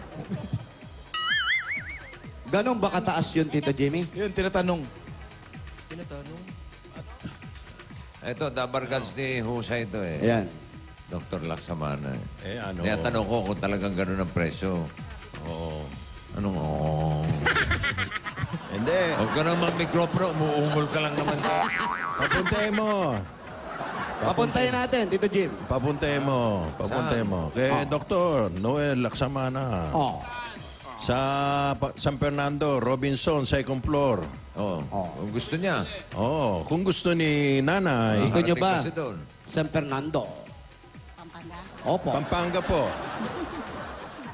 [SPEAKER 8] Ganon ba kataas yun, Tito Jimmy?
[SPEAKER 1] Yun, tinatanong.
[SPEAKER 9] Tinatanong.
[SPEAKER 7] Ito, dabargads ni Husay ito eh.
[SPEAKER 8] Ayan.
[SPEAKER 7] Dr. Laksamana.
[SPEAKER 6] Eh, ano?
[SPEAKER 7] Kaya tanong ko kung talagang ganun ang presyo.
[SPEAKER 6] Oo.
[SPEAKER 7] Anong oo?
[SPEAKER 6] Hindi.
[SPEAKER 7] Huwag ka naman mikropono, umuungol ka lang naman.
[SPEAKER 6] Papuntahin mo.
[SPEAKER 8] Papuntahin natin, Tito Jim.
[SPEAKER 6] Papuntahin mo. Papuntahin mo. Kay Dr. Noel Laksamana.
[SPEAKER 8] Oh.
[SPEAKER 6] Sa San Fernando, Robinson, second floor.
[SPEAKER 7] Oo. Kung gusto niya.
[SPEAKER 6] Oo. Kung gusto ni nanay,
[SPEAKER 8] Gusto nyo ba?
[SPEAKER 7] Kasi doon.
[SPEAKER 8] San Fernando.
[SPEAKER 10] Pampanga.
[SPEAKER 8] Opo.
[SPEAKER 6] Pampanga po.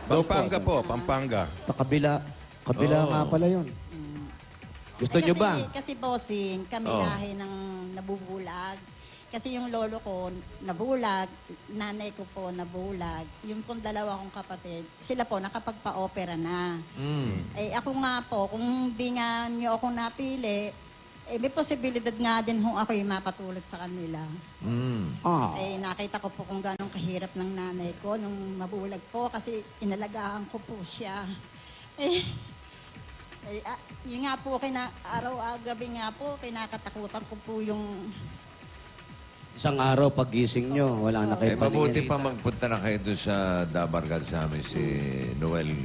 [SPEAKER 6] Pampanga po, Pampanga.
[SPEAKER 8] Sa kabila. Kabila
[SPEAKER 7] Oo.
[SPEAKER 8] nga pala yun. Gusto nyo ba?
[SPEAKER 10] Kasi bossing, kami
[SPEAKER 7] Oh.
[SPEAKER 10] lahi ng nabubulag. Kasi yung lolo ko nabulag, nanay ko po nabulag. Yung pong dalawa kong kapatid, sila po nakapagpa-opera na. Eh ako nga po, kung di nga niyo ako napili, eh may posibilidad nga din kung ako yung mapatulad sa kanila.
[SPEAKER 8] Ah.
[SPEAKER 10] Eh nakita ko po kung gano'ng kahirap ng nanay ko nung mabulag po kasi inalagaan ko po siya. Yun nga po, araw-gabi nga po, kinakatakutan ko po yung...
[SPEAKER 8] Isang araw pagising nyo, wala na kayo
[SPEAKER 7] Mabuti
[SPEAKER 8] paningin.
[SPEAKER 7] pa magpunta na kayo doon sa Dabargan sa amin, si Noel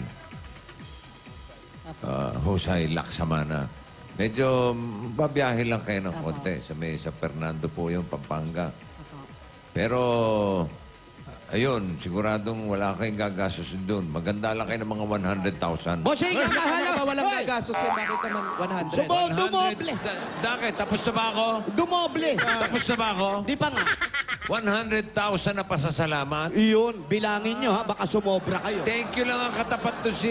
[SPEAKER 7] Jose Laksamana. Medyo babiyahe lang kayo ng konti. Sa Fernando po yung Pampanga. Pero, ayun, siguradong wala kayong gagastos doon. Maganda lang kayo ng mga 100,000.
[SPEAKER 8] Bossing, ang mahal
[SPEAKER 9] Ano
[SPEAKER 8] na!
[SPEAKER 9] ba walang
[SPEAKER 8] Hoy!
[SPEAKER 9] gagastos yan? Bakit naman 100?
[SPEAKER 8] Dumoble!
[SPEAKER 7] Bakit? Tapos na ba ako?
[SPEAKER 8] Dumoble!
[SPEAKER 7] Tapos na ba ako?
[SPEAKER 8] Di pa nga.
[SPEAKER 7] 100,000 na pasasalamat.
[SPEAKER 8] Iyon, bilangin nyo ha, baka sumobra kayo.
[SPEAKER 7] Thank you lang ang katapat to si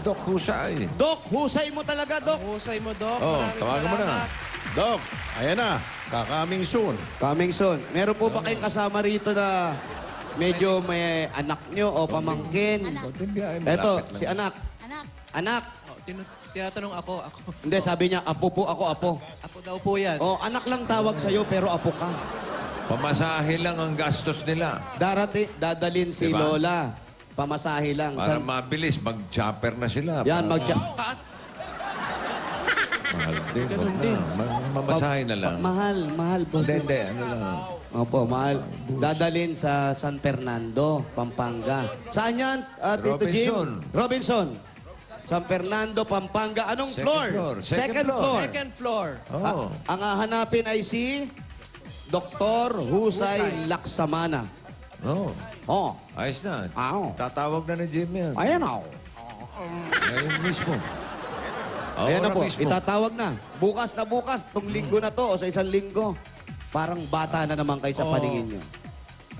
[SPEAKER 7] Doc Husay.
[SPEAKER 8] Dok, husay mo talaga, Dok.
[SPEAKER 9] Husay mo, Doc.
[SPEAKER 7] Oh,
[SPEAKER 9] Maraming
[SPEAKER 7] tawagan mo na.
[SPEAKER 9] salamat.
[SPEAKER 6] Doc, ayan na. Kakaming soon.
[SPEAKER 8] Coming soon. Meron po ba kayong kasama rito na medyo may anak nyo o pamangkin? Eto, si anak.
[SPEAKER 10] Anak,
[SPEAKER 8] Anak.
[SPEAKER 9] Oh, tinatanong ako.
[SPEAKER 8] Hindi, sabi niya, apo po ako, apo.
[SPEAKER 9] Apo daw po yan.
[SPEAKER 8] O, anak lang tawag sa'yo, pero apo ka.
[SPEAKER 7] Pamasahe lang ang gastos nila.
[SPEAKER 8] Dadalin si
[SPEAKER 7] Diba?
[SPEAKER 8] Lola. Pamasahe lang.
[SPEAKER 7] Para mabilis, mag-chopper na sila.
[SPEAKER 8] Yan,
[SPEAKER 7] Mahal din, wag na. Mamasahe na lang.
[SPEAKER 8] Mahal, boss.
[SPEAKER 7] Hindi, ano lang.
[SPEAKER 8] Opo, mahal. Dadalin sa San Fernando, Pampanga. Saan yan, Tito
[SPEAKER 7] Robinson.
[SPEAKER 8] Jim? Robinson. San Fernando, Pampanga. Anong
[SPEAKER 7] Second
[SPEAKER 8] floor?
[SPEAKER 7] floor. Second floor.
[SPEAKER 9] Second floor.
[SPEAKER 7] Oh.
[SPEAKER 8] Ang hahanapin ay si Dr. Husay Laksamana.
[SPEAKER 7] Oh.
[SPEAKER 8] Oh,
[SPEAKER 7] Ayos na.
[SPEAKER 8] Ao.
[SPEAKER 7] Tatawag na ni Jim yan.
[SPEAKER 8] ayan o.
[SPEAKER 7] Ngayon mismo.
[SPEAKER 8] Ayan na
[SPEAKER 7] Ahora
[SPEAKER 8] po,
[SPEAKER 7] mismo.
[SPEAKER 8] itatawag na. Bukas, itong linggo na to o sa isang linggo. Parang bata na naman kayo sa paningin nyo.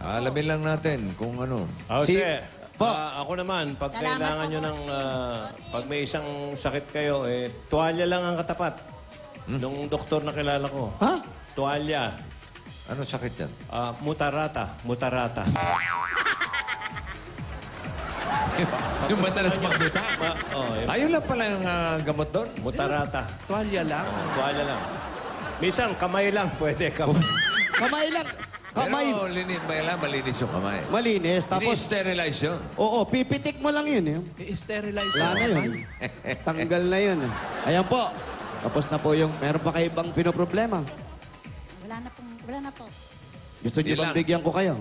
[SPEAKER 7] Alamin lang natin kung ano.
[SPEAKER 8] Si- Po.
[SPEAKER 11] Ako naman, pag
[SPEAKER 10] Salamat
[SPEAKER 11] kailangan
[SPEAKER 10] po,
[SPEAKER 11] nyo ng, pag may isang sakit kayo, tuwalya lang ang katapat. Nung doktor na kilala ko.
[SPEAKER 8] Ha?
[SPEAKER 11] Tuwalya.
[SPEAKER 7] Ano sakit yan?
[SPEAKER 11] Mutarata.
[SPEAKER 7] Yung madalas magbuta. Ayun lang pala yung gamot doon.
[SPEAKER 11] Mutarata.
[SPEAKER 9] Tuwalya lang.
[SPEAKER 11] Tuwalya lang. Minsan, kamay lang. Pwede kamay.
[SPEAKER 8] Kamay lang. Kamay.
[SPEAKER 7] Pero malinis yung kamay.
[SPEAKER 8] Malinis. Tapos,
[SPEAKER 7] Ni-sterilize yun.
[SPEAKER 8] oo, pipitik mo lang yun.
[SPEAKER 9] I-sterilize
[SPEAKER 8] Wala na yun. Tanggal na yun. Ayan po. Tapos na po yung, meron pa kayo ibang pinoproblema.
[SPEAKER 10] wala na po.
[SPEAKER 8] Gusto niyo
[SPEAKER 7] Yun
[SPEAKER 8] bang
[SPEAKER 7] lang.
[SPEAKER 8] bigyan ko kayo?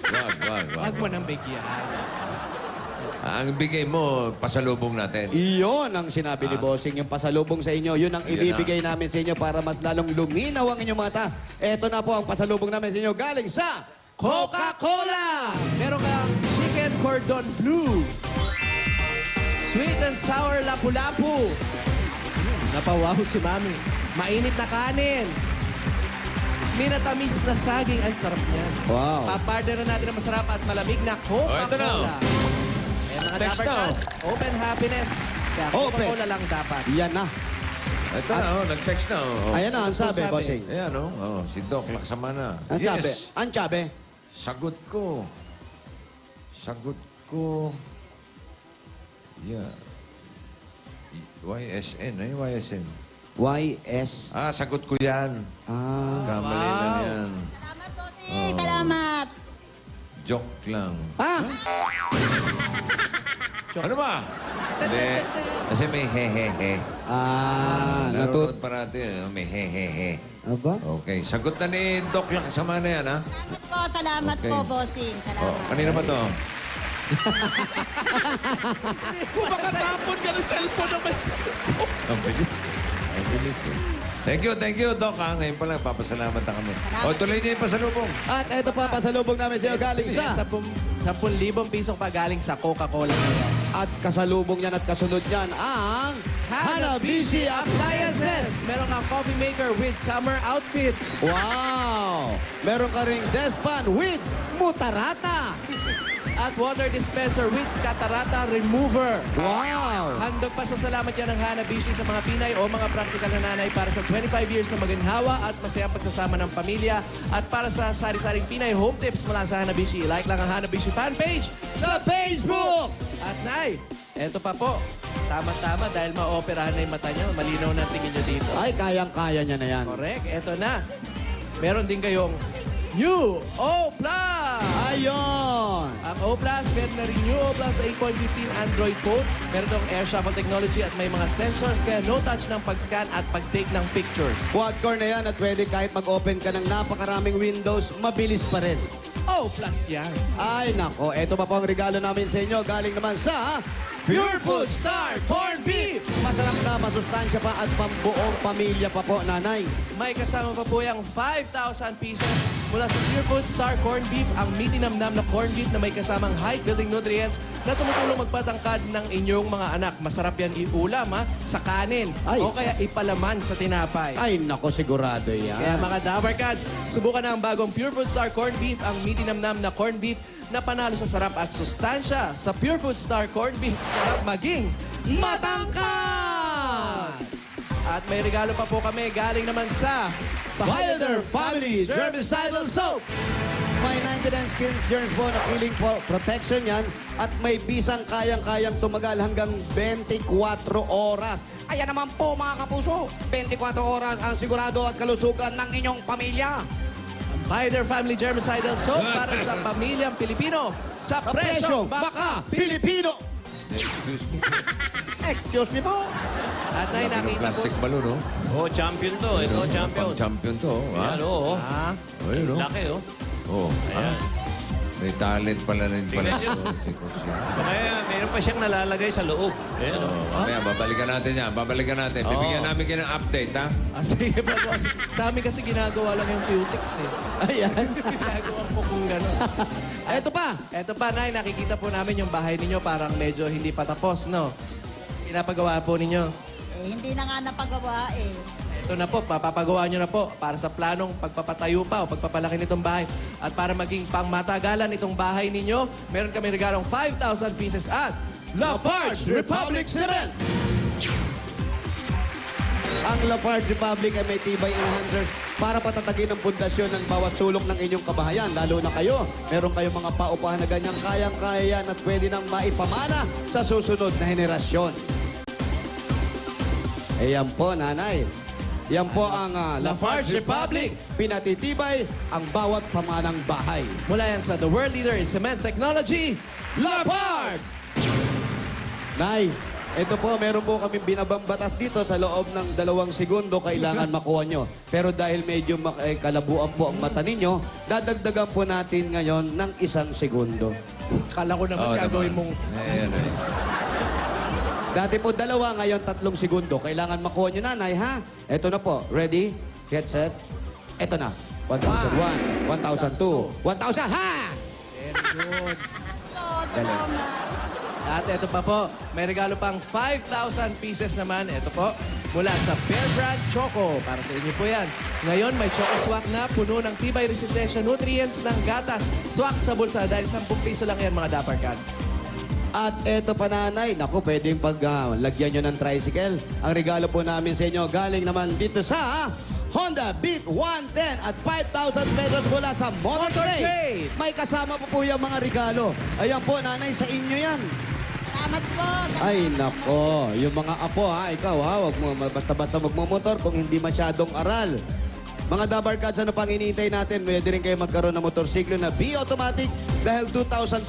[SPEAKER 7] Wag.
[SPEAKER 9] Huwag mo nang bigyan.
[SPEAKER 7] Ang bigay mo, pasalubong natin.
[SPEAKER 8] Iyon ang sinabi ni Bossing, yung pasalubong sa inyo. Yun ang
[SPEAKER 7] Yun
[SPEAKER 8] ibibigay namin sa inyo para mas lalong luminaw ang inyong mata. Eto na po ang pasalubong namin sa inyo galing sa Coca-Cola!
[SPEAKER 9] Meron kang chicken cordon bleu. Sweet and sour lapu-lapu. Napawaw si Mami. Mainit na kanin. Minatamis na saging. Ang sarap niyan.
[SPEAKER 8] Wow.
[SPEAKER 9] Papartner na natin ang masarap at malamig na
[SPEAKER 7] ito na.
[SPEAKER 9] Coca-Cola. Ayan mga
[SPEAKER 7] Text
[SPEAKER 9] Dapper
[SPEAKER 7] na.
[SPEAKER 9] Cats. Open happiness. Kaya
[SPEAKER 8] Open.
[SPEAKER 9] Coca-Cola lang dapat.
[SPEAKER 8] Yan na.
[SPEAKER 7] Ito na, nag-text na.
[SPEAKER 8] Ayan na, ang sabi,
[SPEAKER 9] sabi?
[SPEAKER 8] Bossing.
[SPEAKER 7] Ayan, si Doc Laksamana.
[SPEAKER 8] Ang sabi.
[SPEAKER 7] Yes.
[SPEAKER 8] Ang sabi.
[SPEAKER 7] Sagot ko. Yeah. YSN. Ano yung YSN?
[SPEAKER 8] YS.
[SPEAKER 7] Sagot ko yan. Kamali lang yan.
[SPEAKER 10] Salamat, Bossing. Salamat.
[SPEAKER 7] Joke lang.
[SPEAKER 8] Ah!
[SPEAKER 7] Ano ba? Hindi. Kasi may he-he-he.
[SPEAKER 8] Natut...
[SPEAKER 7] Nanonood parati. May he-he-he.
[SPEAKER 8] Aba?
[SPEAKER 7] Okay. Sagot na ni Doc Laksamana na yan, ha?
[SPEAKER 10] Salamat
[SPEAKER 7] Okay.
[SPEAKER 10] po, bossing.
[SPEAKER 7] Oh,
[SPEAKER 10] Salamat.
[SPEAKER 7] kanina ba to?
[SPEAKER 9] Makatapon ka ng cellphone naman sa...
[SPEAKER 7] Ang bilis. Ang bilis. Thank you, Doc. Ha? Ngayon pa lang, papasalamat na kami. O, tuloy niyo yung pasalubong.
[SPEAKER 8] At ito pa, pasalubong namin sa'yo galing sa...
[SPEAKER 9] 10,000 pisong pagaling sa Coca-Cola.
[SPEAKER 8] At kasalubong niyan at kasunod niyan ang Hanabishi Appliances.
[SPEAKER 9] Meron kang coffee maker with summer outfit.
[SPEAKER 8] Wow! Meron ka ring dustpan with Mutarata.
[SPEAKER 9] At water dispenser with Catarata Remover.
[SPEAKER 8] Wow!
[SPEAKER 9] Handog pa sa salamat yan ng Hanabishi sa mga Pinay o mga practical na nanay para sa 25 years na maginhawa at masayang pagsasama ng pamilya. At para sa sari-saring Pinay home tips mula sa Hanabishi, like lang ang Hanabishi fan page
[SPEAKER 8] Sa Facebook!
[SPEAKER 9] At Nay, eto pa po. Tama-tama dahil maoperahan na yung mata niyo. Malinaw na tingin niyo dito.
[SPEAKER 8] Ay, kayang-kaya niya na yan.
[SPEAKER 9] Correct. Eto na. Meron din kayong New O+.
[SPEAKER 8] Ayun!
[SPEAKER 9] Ang O+, meron na rin New O+ 8.15 Android phone. Meron tong air shuffle technology at may mga sensors kaya no touch ng pag-scan at pag-take ng pictures.
[SPEAKER 8] Quad-core na yan at pwede kahit mag-open ka ng napakaraming windows, mabilis pa rin.
[SPEAKER 9] O+ yan.
[SPEAKER 8] Ay, nako. Ito pa po ang regalo namin sa inyo. Galing naman sa
[SPEAKER 9] Pure Food Star Corned Beef.
[SPEAKER 8] Masarap na, masustansya pa at pambuong pamilya pa po, nanay.
[SPEAKER 9] May kasama pa po yung 5,000 pieces mula sa Pure Food Star Corned Beef, ang mitinamnam na corned beef na may kasamang height-building nutrients na tumutulong magpatangkad ng inyong mga anak. Masarap yan iulam, ha? Sa kanin.
[SPEAKER 8] Ay.
[SPEAKER 9] O kaya ipalaman sa tinapay.
[SPEAKER 8] Ay, nako, sigurado yan.
[SPEAKER 9] Kaya mga Dabber Cats, subukan na ang bagong Pure Food Star Corned Beef, ang mitinamnam na corned beef na panalo sa sarap at sustansya. Sa Pure Food Star Corned Beef, sarap maging matangkad! At may regalo pa po kami galing naman sa
[SPEAKER 8] Wilder Family Germicidal Soap. May 99 skin germs po na killing protection yan at may bisang kayang-kayang tumagal hanggang 24 oras. Ayan naman po mga kapuso, 24 oras ang sigurado at kalusugan ng inyong pamilya.
[SPEAKER 9] Wilder Family Germicidal Soap para sa pamilyang Pilipino sa presyong baka.
[SPEAKER 8] Pilipino. Excuse me po.
[SPEAKER 9] At nay nakita po.
[SPEAKER 7] Plastic balloon, no?
[SPEAKER 11] Oh, champion to. Ito, champion.
[SPEAKER 7] Champion to, ha?
[SPEAKER 11] Yan, oo.
[SPEAKER 9] Ah,
[SPEAKER 7] Ayun, no?
[SPEAKER 11] Laki, oh.
[SPEAKER 7] Oh,
[SPEAKER 11] Ayan.
[SPEAKER 7] May talent pala rin pala.
[SPEAKER 11] Tingnan niyo.
[SPEAKER 7] Si Kusya.
[SPEAKER 11] Kaya meron pa siyang nalalagay sa loob. Ayan, oh.
[SPEAKER 7] Mamaya, babalikan natin yan. Babalikan natin. Bibigyan namin kayo ng update, ha?
[SPEAKER 9] sige pa po. Sa amin kasi ginagawa lang yung cutics eh.
[SPEAKER 8] Ayan.
[SPEAKER 9] Ginagawa ko kung gano'n.
[SPEAKER 8] Ito pa.
[SPEAKER 9] Eto pa, Nay, nakikita po namin yung bahay ninyo parang medyo hindi pa tapos, no? Pinapagawa po ninyo.
[SPEAKER 10] Hindi na nga napagawa eh.
[SPEAKER 9] Ito na po, papapagawa nyo na po para sa planong pagpapatayo pa o pagpapalaki nitong bahay. At para maging pangmatagalan itong bahay ninyo, meron kami regalong 5,000 pieces at Lafarge Republic Cement!
[SPEAKER 8] Ang Lafarge Republic ay may tibay enhancers para patatagin ang pundasyon ng bawat sulok ng inyong kabahayan. Lalo na kayo, meron kayong mga paupahan na ganyang kayang-kaya yan at pwede nang maipamana sa susunod na henerasyon. Ayan po, nanay. Yan po ang
[SPEAKER 9] Lafarge Republic.
[SPEAKER 8] Pinatitibay ang bawat pamanang bahay.
[SPEAKER 9] Mula yan sa the world leader in cement technology,
[SPEAKER 8] Lafarge! Nay, ito po, meron po kami binabambatas dito sa loob ng 2 segundo kailangan makuha nyo. Pero dahil medyo kalabuan po ang mata ninyo, dadagdagan po natin ngayon ng 1 segundo.
[SPEAKER 9] Kala ko naman gagawin mong...
[SPEAKER 7] Ayan, eh.
[SPEAKER 8] Dati po 2, ngayon 3 segundo. Kailangan makuha nyo, nanay, ha? Ito na po. Ready? Get set. Ito na. 1,001, 1,002, 1,000, ha!
[SPEAKER 9] Very good.
[SPEAKER 8] Dali.
[SPEAKER 9] At ito pa po, may regalo pang 5,000 pieces naman. Ito po, mula sa Bear Brand Choco. Para sa inyo po yan. Ngayon, may Choco Swak na puno ng tibay resistensya nutrients ng gatas. Swak sa bulsa dahil 10 piso lang yan mga Dapper Cats.
[SPEAKER 8] At eto pa, nanay, naku, pwedeng lagyan nyo ng tricycle. Ang regalo po namin sa inyo, galing naman dito sa Honda Beat 110 at 5,000 pesos mula sa Motor Trade. May kasama po yung mga regalo. Ayan po, nanay, sa inyo yan.
[SPEAKER 10] Salamat po.
[SPEAKER 8] Ay, nako, yung mga apo, ha, ikaw, ha, huwag mo basta-basta magmumotor kung hindi masyadong aral. Mga Dabar Cats, ano pang iniintay natin? Pwede rin kayo magkaroon ng motorsiklo na B-automatic dahil 2,500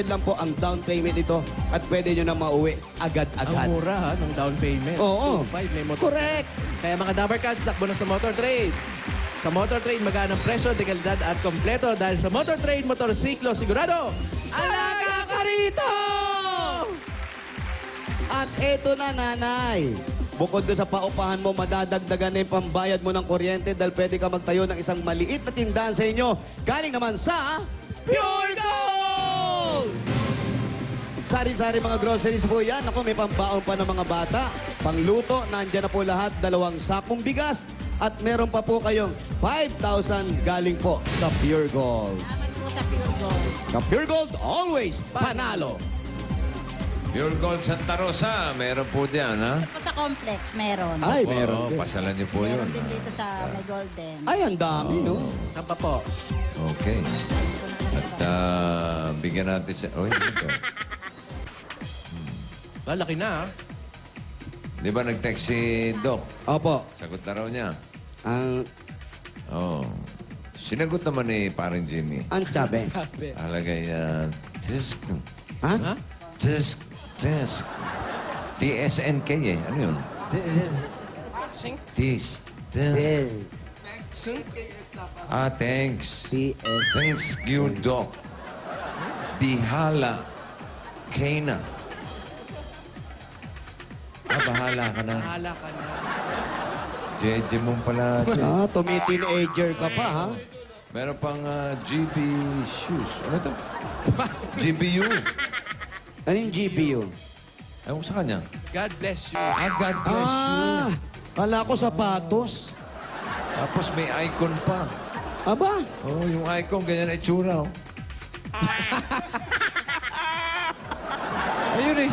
[SPEAKER 8] lang po ang down payment ito at pwede nyo na mauwi
[SPEAKER 9] Ang
[SPEAKER 8] agad-agad.
[SPEAKER 9] mura ha, ng down payment.
[SPEAKER 8] Oo.
[SPEAKER 9] 2.5 may motor.
[SPEAKER 8] Correct!
[SPEAKER 9] Kaya mga Dabar Cats, takbo na sa Motor Trade. Sa Motor Trade, magaan ang presyo, dekalidad at kompleto dahil sa Motor Trade, motorsiklo sigurado.
[SPEAKER 8] Alaga ka rito! At eto na, nanay. Bukod doon sa paupahan mo, madadagdagan na yung pambayad mo ng kuryente dahil pwede ka magtayo ng isang maliit na tindahan sa inyo. Galing naman sa Pure Gold! Sari-sari mga groceries po yan. Ako, may pambaon pa ng mga bata. Pangluto, nandyan na po lahat. 2 sakong bigas. At meron pa po kayong 5,000 galing po sa Pure Gold.
[SPEAKER 10] Salamat po sa Pure Gold.
[SPEAKER 8] Sa Pure Gold, always panalo.
[SPEAKER 7] Pure Gold Santa Rosa, meron po diyan, ha?
[SPEAKER 10] Po sa complex, meron.
[SPEAKER 8] Ay, meron
[SPEAKER 7] Oo,
[SPEAKER 8] din.
[SPEAKER 7] pasalan niyo po yun.
[SPEAKER 10] Meron din dito sa May Golden.
[SPEAKER 8] Ay, ang dami, no?
[SPEAKER 9] Saan pa po?
[SPEAKER 7] Okay. At bigyan natin siya. Oh, ito.
[SPEAKER 9] Laki na ha.
[SPEAKER 7] Di ba nag-text si Doc?
[SPEAKER 8] Opo.
[SPEAKER 7] Sagot na raw niya.
[SPEAKER 8] Ang
[SPEAKER 7] Sinagot naman ni parang Jimmy.
[SPEAKER 8] sabi.
[SPEAKER 9] Sabi.
[SPEAKER 7] Alagay, tisk,
[SPEAKER 8] Ha?
[SPEAKER 9] Ha?
[SPEAKER 7] tisk, tisk. TSNK eh. Ano yun?
[SPEAKER 9] Sink.
[SPEAKER 7] Tis, tisk.
[SPEAKER 9] Sink.
[SPEAKER 7] Thanks.
[SPEAKER 8] TS.
[SPEAKER 7] Thanks you, Doc. Bihala. Kena. Bahala ka na.
[SPEAKER 9] Bahala ka na.
[SPEAKER 7] Jeje mong pala.
[SPEAKER 8] Tumi-teenager ka pa, ha?
[SPEAKER 7] Meron pang GB shoes. Ano to? GBU.
[SPEAKER 8] Ano yung GPU?
[SPEAKER 7] Ewan ko sa kanya.
[SPEAKER 9] God bless you.
[SPEAKER 7] God bless you.
[SPEAKER 8] Kala ko sapatos.
[SPEAKER 7] Tapos may icon pa.
[SPEAKER 8] Aba,
[SPEAKER 7] Oh, yung icon, ganyan na itsura. Oh. Ayun eh.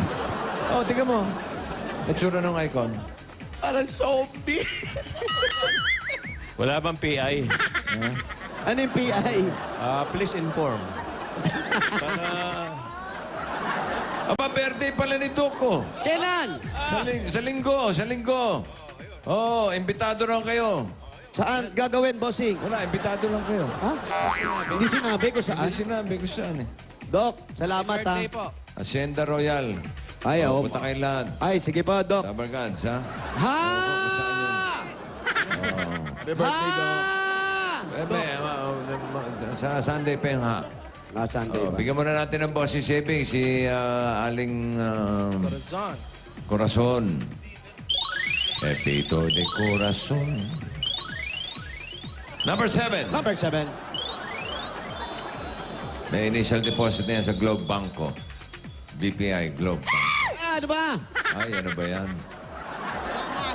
[SPEAKER 7] Oh, tingnan mo. Itsura ng icon.
[SPEAKER 9] Parang zombie.
[SPEAKER 11] Wala bang PI?
[SPEAKER 8] ano yung PI?
[SPEAKER 11] Please inform.
[SPEAKER 7] Aba, birthday pala ni Toko.
[SPEAKER 8] Kailan?
[SPEAKER 7] Sa linggo. Oh, imbitado lang kayo.
[SPEAKER 8] Saan gagawin, bossing?
[SPEAKER 7] Wala, imbitado lang kayo.
[SPEAKER 8] Ha? Hindi sinabi ko saan.
[SPEAKER 7] Hindi sinabi ko saan eh.
[SPEAKER 8] Doc, salamat, ha?
[SPEAKER 9] Birthday po.
[SPEAKER 7] Hacienda Royal.
[SPEAKER 8] Ay, oo.
[SPEAKER 7] Punta kayo lahat.
[SPEAKER 8] Ay, sige po, Doc.
[SPEAKER 7] Dabar Gods, ha?
[SPEAKER 8] Ha!
[SPEAKER 7] Sa Sunday pa yung ha.
[SPEAKER 8] Sunday ba?
[SPEAKER 7] Bigyan muna natin ng boss si Sebing, si Aling
[SPEAKER 9] Corazon.
[SPEAKER 7] Corazon. Pepito de Corazon. Number 7.
[SPEAKER 8] Number 7.
[SPEAKER 7] May initial deposit na yan sa Globe Banco. BPI, Globe Banco.
[SPEAKER 8] Ano ba?
[SPEAKER 7] Ay, ano ba yan?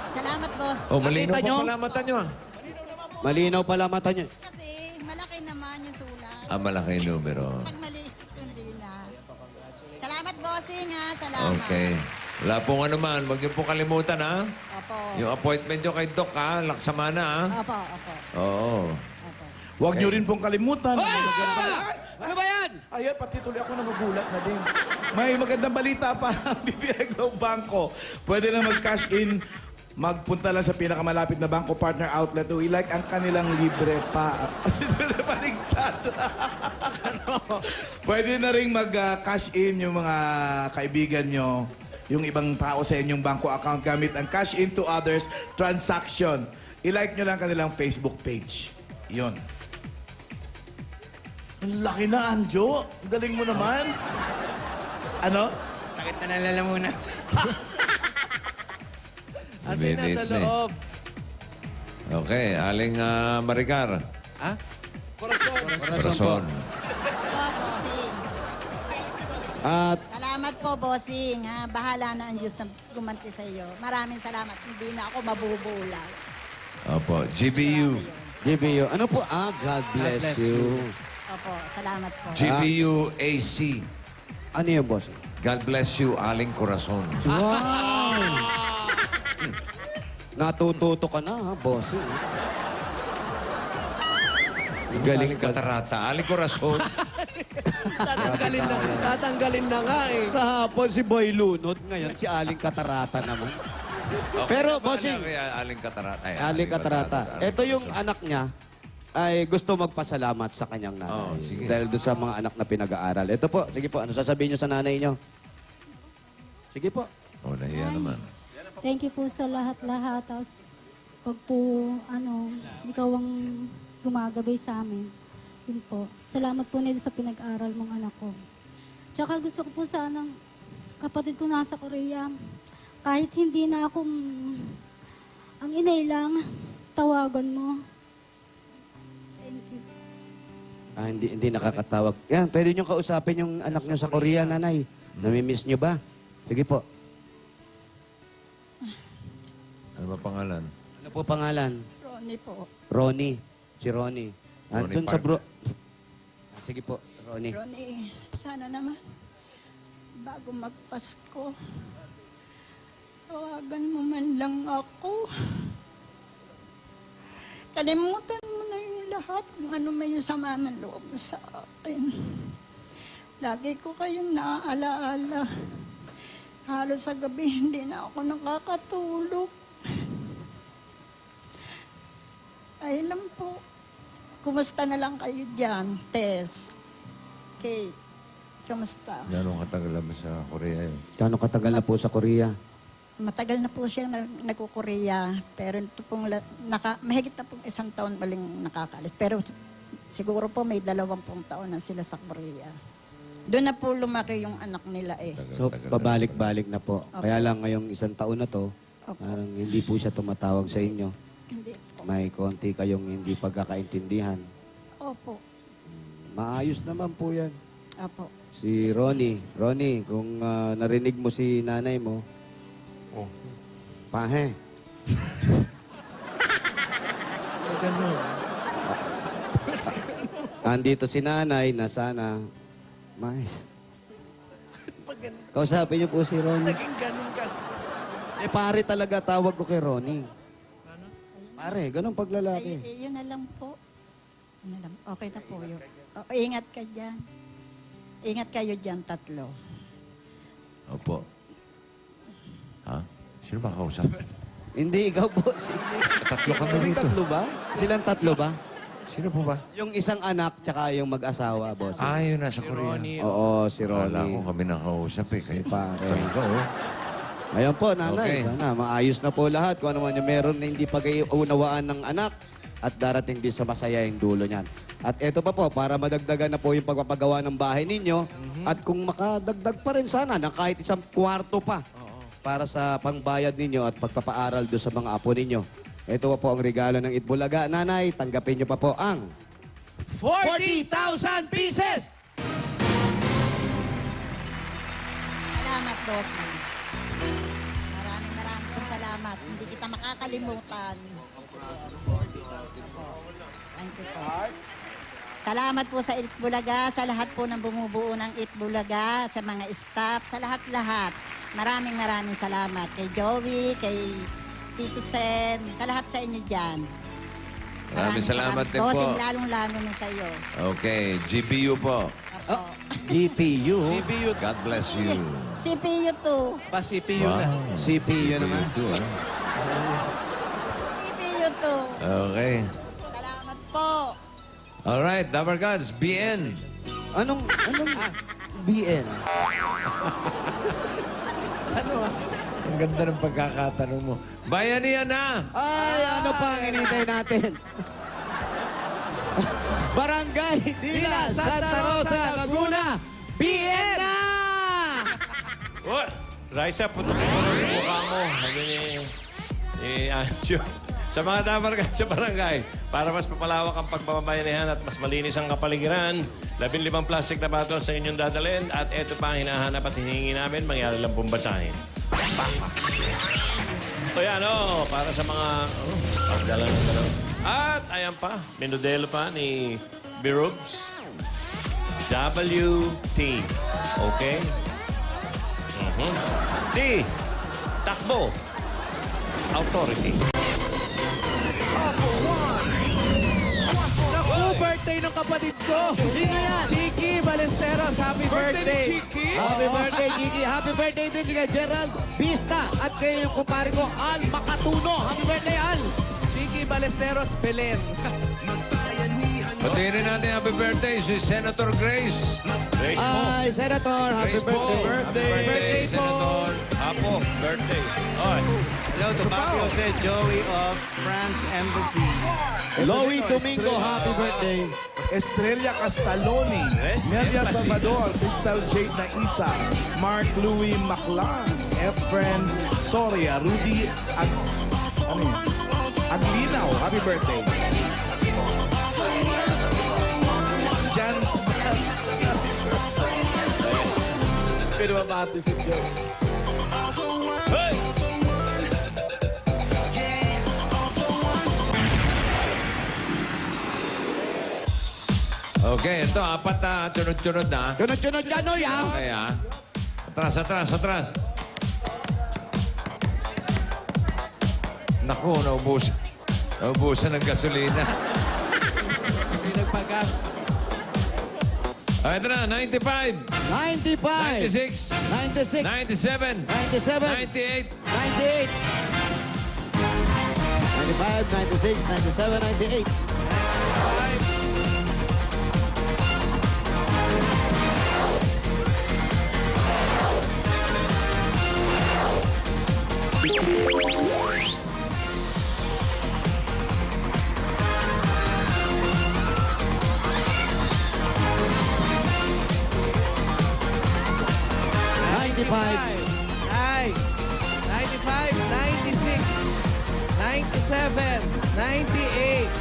[SPEAKER 10] Salamat, boss.
[SPEAKER 7] Oh, malinaw
[SPEAKER 8] Nakita nyo?
[SPEAKER 7] pa pala mata nyo, ah.
[SPEAKER 8] Malinaw pala mata niyo.
[SPEAKER 10] Kasi malaki naman yung sulat.
[SPEAKER 7] Malaki yung numero.
[SPEAKER 10] Pag maliit, hindi na. Salamat, bossing, ha? Salamat.
[SPEAKER 7] Okay. Wala pong ano man. Huwag niyo po kalimutan, ha?
[SPEAKER 10] Opo.
[SPEAKER 7] Yung appointment nyo kay Doc, ha? Laksama na, ha?
[SPEAKER 10] Opo, opo.
[SPEAKER 7] Oo.
[SPEAKER 1] Huwag niyo rin pong kalimutan.
[SPEAKER 8] Ano ba yan?
[SPEAKER 1] Ayan, pati tuloy ako nagugulat na din. May magandang balita pa ang BPI Globe Banco. Pwede na mag-cash in. Magpunta lang sa pinakamalapit na Banco Partner Outlet o i-like ang kanilang libre pa. Paligtad. Pwede na rin mag-cash in yung mga kaibigan nyo, yung ibang tao sa inyong banko account gamit ang cash in to others transaction. I-like nyo lang kanilang Facebook page. Yun. Ang laki na, Anjo. Ang galing mo naman. Ano?
[SPEAKER 12] Sakit na nalalamunan.
[SPEAKER 9] Asin na sa loob.
[SPEAKER 7] Okay. Aling Maricar.
[SPEAKER 9] Ha?
[SPEAKER 7] Corazon.
[SPEAKER 10] Opo, bossing.
[SPEAKER 8] At
[SPEAKER 10] Salamat po, bossing, ha? Bahala na ang Diyos na gumanti sa iyo. Maraming salamat. Hindi na ako mabubulag.
[SPEAKER 7] Opo. GBU.
[SPEAKER 8] GBU. Ano po? God bless,
[SPEAKER 9] bless
[SPEAKER 8] you.
[SPEAKER 10] Opo, salamat po.
[SPEAKER 7] GBU AC.
[SPEAKER 8] Ano yung boss?
[SPEAKER 7] God bless you, Aling Corazon.
[SPEAKER 8] Wow! Natututo ka na, ha, boss? Galing
[SPEAKER 7] Aling Katarata. Aling Corazon.
[SPEAKER 9] Tatanggalin na nga eh.
[SPEAKER 8] Kahapon si Boy Lunod, ngayon si Aling Katarata naman. Pero,
[SPEAKER 7] naman
[SPEAKER 8] bossing,
[SPEAKER 7] Kaya Aling Katarata. Ay,
[SPEAKER 8] Aling Katarata. Ito yung anak niya ay gusto magpasalamat sa kanyang nanay.
[SPEAKER 7] Oh, sige.
[SPEAKER 8] Dahil doon sa mga anak na pinag-aaral. Ito po, sige po, ano sasabihin niyo sa nanay niyo? Sige po.
[SPEAKER 7] Oh, nahiya naman.
[SPEAKER 12] Thank you po sa lahat-lahat. Tapos, pag po, ikaw ang gumagabay sa amin. Yun po. Salamat po nito sa pinag-aral mong anak ko. Tsaka gusto ko po sanang kapatid ko nasa Korea. Kahit hindi na akong ang inay lang, tawagan mo. Thank you.
[SPEAKER 8] Hindi nakakatawag. Yan, pwede niyo kausapin yung anak niyo sa Korea, nanay. Namimiss niyo ba? Sige po.
[SPEAKER 7] Ano ba pangalan?
[SPEAKER 8] Ano po pangalan?
[SPEAKER 10] Ronnie po.
[SPEAKER 8] Ronnie. Si Ronnie.
[SPEAKER 7] Ronnie
[SPEAKER 8] Andun sa
[SPEAKER 7] Park.
[SPEAKER 8] bro... Sige po, Ronnie.
[SPEAKER 10] Ronnie, sana naman, bago magpasko, tawagan mo man lang ako. Kalimutan mo na yung lahat kung ano may sama ng loob mo sa akin. Lagi ko kayong naaalaala. Halos sa gabi, hindi na ako nakakatulog. Ay lang po. Kumusta na lang kayo dyan, Tess? Kate, kumusta?
[SPEAKER 7] Gano'ng katagal na ba sa Korea yun?
[SPEAKER 8] Gano'ng katagal na po sa Korea?
[SPEAKER 10] Matagal na po siyang nagko-Korea, pero ito pong mahigit na pong 1 taon baling nakakaalis. Pero siguro po may 20 taon na sila sa Korea. Doon na po lumaki yung anak nila eh.
[SPEAKER 8] So, babalik-balik na po. Kaya lang ngayong 1 taon na to, parang hindi po siya tumatawag sa inyo.
[SPEAKER 10] Hindi po.
[SPEAKER 8] May konti kayong hindi pagkakaintindihan.
[SPEAKER 10] Opo.
[SPEAKER 8] Maayos naman po yan.
[SPEAKER 10] Opo.
[SPEAKER 8] Si Ronnie. Ronnie, kung narinig mo si nanay mo, pahe.
[SPEAKER 9] Ganun.
[SPEAKER 8] Andito si nanay na sana, mais. Kausapin niyo po si Ronnie.
[SPEAKER 9] Naging ganun kasi.
[SPEAKER 8] Pare talaga tawag ko kay Ronnie. Pare, ganun paglalaki.
[SPEAKER 10] Yun na lang po. Yun na lang. Okay na po yun. Ingat ka dyan. Ingat kayo dyan, 3.
[SPEAKER 7] Opo. Ha? Sino ba kausap?
[SPEAKER 8] Hindi, ikaw po.
[SPEAKER 7] Tatlo kami dito.
[SPEAKER 8] Silang 3 ba?
[SPEAKER 7] Sino po ba?
[SPEAKER 8] Yung isang anak, tsaka yung mag-asawa, boss.
[SPEAKER 7] Ah, yun nasa Korea.
[SPEAKER 8] Oo, si
[SPEAKER 7] Akala ko
[SPEAKER 8] Ronnie.
[SPEAKER 7] kami nakausap eh. Kaya
[SPEAKER 8] Pare.
[SPEAKER 7] Talaga, oh.
[SPEAKER 8] Ayun po, nanay.
[SPEAKER 7] Okay.
[SPEAKER 8] Sana maayos na po lahat. Kung ano man yung meron na hindi pag-iunawaan ng anak at darating din sa masayang dulo niyan. At eto pa po, para madagdagan na po yung pagpapagawa ng bahay ninyo. At kung makadagdag pa rin sana ng kahit 1 kwarto pa para sa pangbayad ninyo at pagpapaaral doon sa mga apo ninyo. Ito pa po ang regalo ng Itbulaga. Nanay, tanggapin niyo pa po ang
[SPEAKER 9] 40,000 pieces!
[SPEAKER 10] Salamat, Rocky. Maraming pong salamat. Hindi kita makakalimutan. Thank you po. Salamat po sa Itbulaga, sa lahat po ng bumubuo ng Itbulaga, sa mga staff, sa lahat-lahat. Maraming salamat. Kay Joey, kay Tito Sen, sa lahat sa inyo dyan.
[SPEAKER 7] Maraming salamat din po.
[SPEAKER 10] Bossing, lalong-lalo na sa iyo.
[SPEAKER 7] Okay, GPU po.
[SPEAKER 10] Opo.
[SPEAKER 8] GPU.
[SPEAKER 9] CPU.
[SPEAKER 7] God bless you.
[SPEAKER 10] CPU to.
[SPEAKER 9] Pa CPU na.
[SPEAKER 8] CPU naman.
[SPEAKER 7] Ito,
[SPEAKER 10] CPU to.
[SPEAKER 7] Okay.
[SPEAKER 10] Salamat po.
[SPEAKER 7] Alright, Dabar Gods, BN.
[SPEAKER 8] Anong BN?
[SPEAKER 7] Ang ganda ng pagkakatanong mo. Bayanihan na!
[SPEAKER 8] Ay, ano pa ang inintay natin? Barangay Dila, Santa Rosa, Laguna, BN na!
[SPEAKER 6] Oh, Raisa, putukin mo na sa mukha mo. Sabi ni Anjo. Sa mga dabargan sa barangay, para mas papalawak ang pagbabayanihan at mas malinis ang kapaligiran, 15 plastic na bottle sa inyong dadalhin at ito pa ang hinahanap at hihingi namin, mangyari lang pong basahin. O yan, para sa mga pagdala ng gano'n. At ayan pa, minudelo pa ni Birubs. WT. Okay? T. Takbo. Authority.
[SPEAKER 9] Naku, birthday ng kapatid ko.
[SPEAKER 8] Sino yan?
[SPEAKER 9] Chiki Balesteros, happy birthday.
[SPEAKER 8] Happy birthday, Gigi. Happy birthday din kay Gerald Vista. At kay yung kumpare ko, Al Makatuno. Happy birthday, Al.
[SPEAKER 9] Chiki Balesteros, Belen.
[SPEAKER 7] Patiin rin natin happy birthday si Senator Grace.
[SPEAKER 6] Grace mo.
[SPEAKER 8] Ay, Senator. Happy
[SPEAKER 7] Grace po.
[SPEAKER 8] birthday.
[SPEAKER 7] Happy birthday,
[SPEAKER 9] po.
[SPEAKER 7] Senator.
[SPEAKER 6] Apo, birthday.
[SPEAKER 11] Oy. Hello to Papi Jose Joey of France Embassy.
[SPEAKER 8] Louie Domingo, happy birthday.
[SPEAKER 13] Estrella Castaloni,
[SPEAKER 6] Yes,
[SPEAKER 13] Melia
[SPEAKER 6] Embassy.
[SPEAKER 13] Salvador, Crystal Jade Naisa, Mark Louis Maclan, Efren Soria, Rudy Aglinaw, happy birthday. Jans Pinababati si Joe.
[SPEAKER 6] Hey!
[SPEAKER 7] Okay, ito, apat na tunod-tunod na.
[SPEAKER 8] Tunod-tunod ka, Noy, ha?
[SPEAKER 7] Okay, ha? Atras, atras, atras. Naku, naubusan. Naubusan ng gasolina.
[SPEAKER 9] Hindi nagpagas.
[SPEAKER 7] Okay, ito na, 95,
[SPEAKER 8] 95.
[SPEAKER 7] 96,
[SPEAKER 8] 96.
[SPEAKER 7] 97,
[SPEAKER 8] 97.
[SPEAKER 7] 98,
[SPEAKER 8] 98. 95, 96, 97, 98.
[SPEAKER 9] Ay, 95, 96, 97, 98.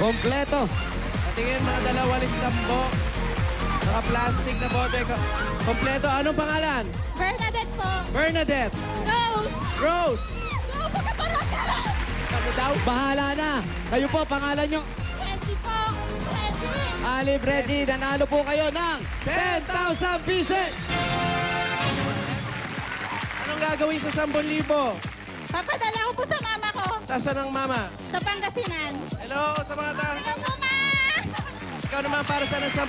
[SPEAKER 8] Kompleto.
[SPEAKER 9] Patingin mga dalawa listambo. Naka-plastic na bote. Kompleto, anong pangalan?
[SPEAKER 10] Bernadette po.
[SPEAKER 9] Bernadette.
[SPEAKER 10] Rose.
[SPEAKER 9] Rose. Ano daw?
[SPEAKER 8] Bahala na. Kayo po, pangalan nyo.
[SPEAKER 10] Presi po. Presi.
[SPEAKER 8] Ali Freddy, nanalo po kayo ng 10,000 pieces.
[SPEAKER 9] Anong gagawin sa 10,000?
[SPEAKER 10] Papadala ko po sa mama ko.
[SPEAKER 9] Saan ang mama?
[SPEAKER 10] Sa Pangasinan.
[SPEAKER 9] Hello sa mga tao.
[SPEAKER 10] Hello po, ma.
[SPEAKER 9] Ikaw naman para sa 10,000.
[SPEAKER 10] Sa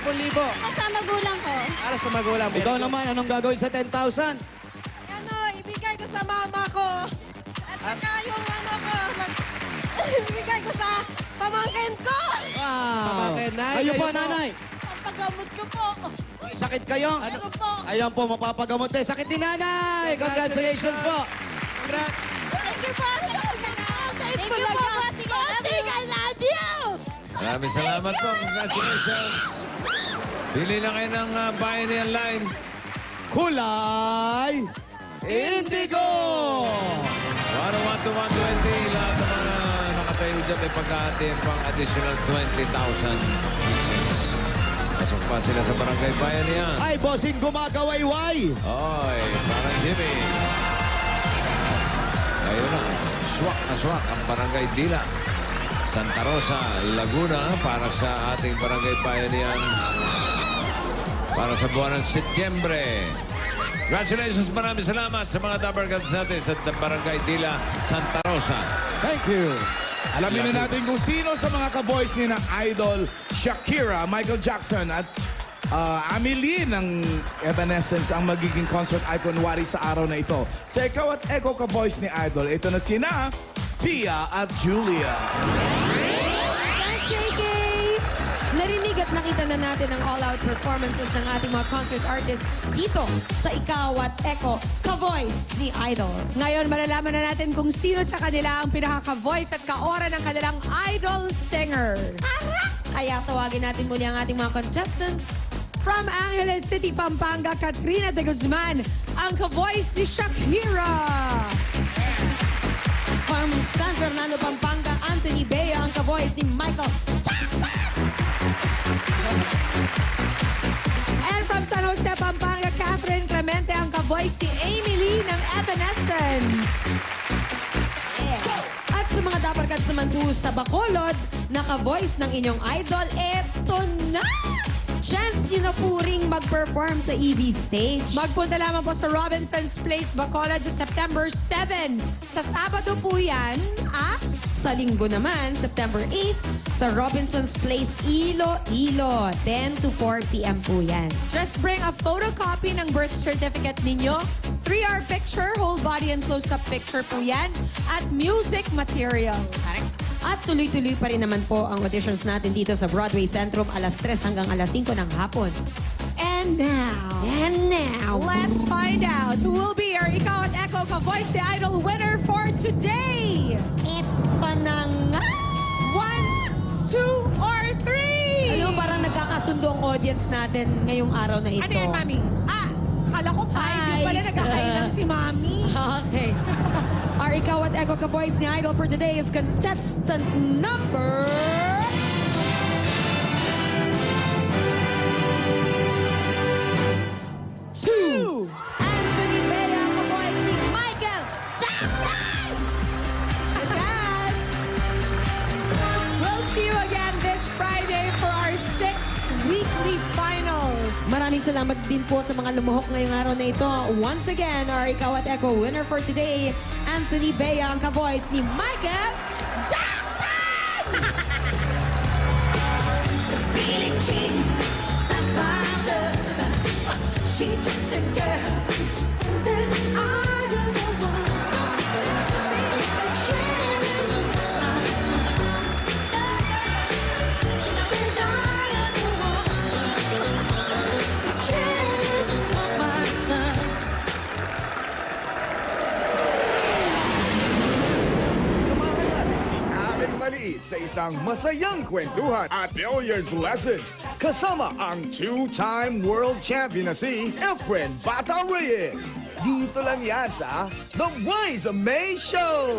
[SPEAKER 10] magulang ko.
[SPEAKER 9] Para sa magulang.
[SPEAKER 8] Ikaw naman, anong gagawin sa 10,000?
[SPEAKER 2] Ano, ibigay ko sa mama ko. At saka yung ano ko, ibigay ko sa pamangkin ko.
[SPEAKER 8] Wow.
[SPEAKER 9] Pamangkin, Nay,
[SPEAKER 8] Kayo po,
[SPEAKER 9] kayo po.
[SPEAKER 8] nanay.
[SPEAKER 2] Pagamot ko po.
[SPEAKER 8] Sakit kayo?
[SPEAKER 2] Ano po?
[SPEAKER 8] Ayan po, mapapagamot din. Sakit ni nanay. Congratulations po.
[SPEAKER 9] Congrats.
[SPEAKER 10] Thank you po.
[SPEAKER 2] Thank you po, Bossing.
[SPEAKER 10] I love you.
[SPEAKER 7] Maraming salamat po. Congratulations. Pili na kayo ng Bayanihan Line.
[SPEAKER 8] Kulay Indigo.
[SPEAKER 7] 101 to 120. Lahat ng mga nakatayo dyan may pagkahati pang additional 20,000 pieces. Pasok pa sila sa Barangay Bayanihan.
[SPEAKER 8] Ay, bossing gumagawayway.
[SPEAKER 7] Oy, parang Jimmy. Ayun na, swak ang Barangay Dila. Santa Rosa, Laguna para sa ating Barangay Bayanihan para sa buwan ng Setyembre. Congratulations, maraming salamat sa mga Dabarkads natin sa Barangay Dila, Santa Rosa.
[SPEAKER 8] Thank you.
[SPEAKER 13] Alamin na natin kung sino sa mga ka-voice ni na Idol Shakira, Michael Jackson at Amelie ng Evanescence ang magiging concert icon wari sa araw na ito. Sa ikaw at Echo ka-voice ni Idol, ito na sina Pia at Julia.
[SPEAKER 2] Thanks, JK! Narinig at nakita na natin ang all-out performances ng ating mga concert artists dito sa Ikaw at Echo, ka-voice ni Idol.
[SPEAKER 3] Ngayon, malalaman na natin kung sino sa kanila ang pinaka-voice at kaora ng kanilang idol singer.
[SPEAKER 2] Kaya tawagin natin muli ang ating mga contestants.
[SPEAKER 3] From Angeles City, Pampanga, Katrina de Guzman, ang ka-voice ni Shakira.
[SPEAKER 2] From San Fernando, Pampanga, Anthony Bea, ang ka-voice ni Michael Jackson.
[SPEAKER 3] And from San Jose, Pampanga, Catherine Clemente, ang ka-voice ni Amy Lee ng Evanescence.
[SPEAKER 2] At sa mga Dabarkads naman po sa Bacolod, naka-voice ng inyong idol, eto na! Chance nyo na po ring mag-perform sa EV stage.
[SPEAKER 3] Magpunta lamang po sa Robinson's Place, Bacolod sa September 7. Sa Sabado po yan,
[SPEAKER 2] Sa linggo naman, September 8 sa Robinson's Place, Iloilo. 10 to 4 p.m. po yan.
[SPEAKER 3] Just bring a photocopy ng birth certificate ninyo, 3-hour picture, whole body and close-up picture po yan, at music material.
[SPEAKER 2] At tuloy-tuloy pa rin naman po ang auditions natin dito sa Broadway Centrum alas 3 hanggang alas 5 ng hapon.
[SPEAKER 3] And now, let's find out who will be our Ikaw at Echo Ka-Voice the Idol winner for today.
[SPEAKER 2] Ito na nga!
[SPEAKER 3] 1, 2, or 3?
[SPEAKER 2] Alam mo, parang nagkakasundo ang audience natin ngayong araw na ito.
[SPEAKER 3] Ano yan, Mami? Akala ko 5. Yung pala nagkakailang si Mami.
[SPEAKER 2] Okay. Our Ikaw at Echo Ka-Voice ni Idol for today is contestant number... 2. Anthony Bea, ang ka-voice ni Michael Jackson! Congrats!
[SPEAKER 3] We'll see you again this Friday for our 6th weekly finals.
[SPEAKER 2] Maraming salamat din po sa mga lumuhok ngayong araw na ito. Once again, our Ikaw at Echo winner for today, Anthony Bea, ang ka-voice ni Michael Jackson!
[SPEAKER 14] She's just a girl that I don't know. She is my son. She says I am the one. She is my son.
[SPEAKER 1] Samahan natin si Aling Maliit sa isang masayang kwentuhan at billiards lessons kasama ang 2-time world champion na si Efren Bata Reyes. Dito lang yan sa The Wise May Show!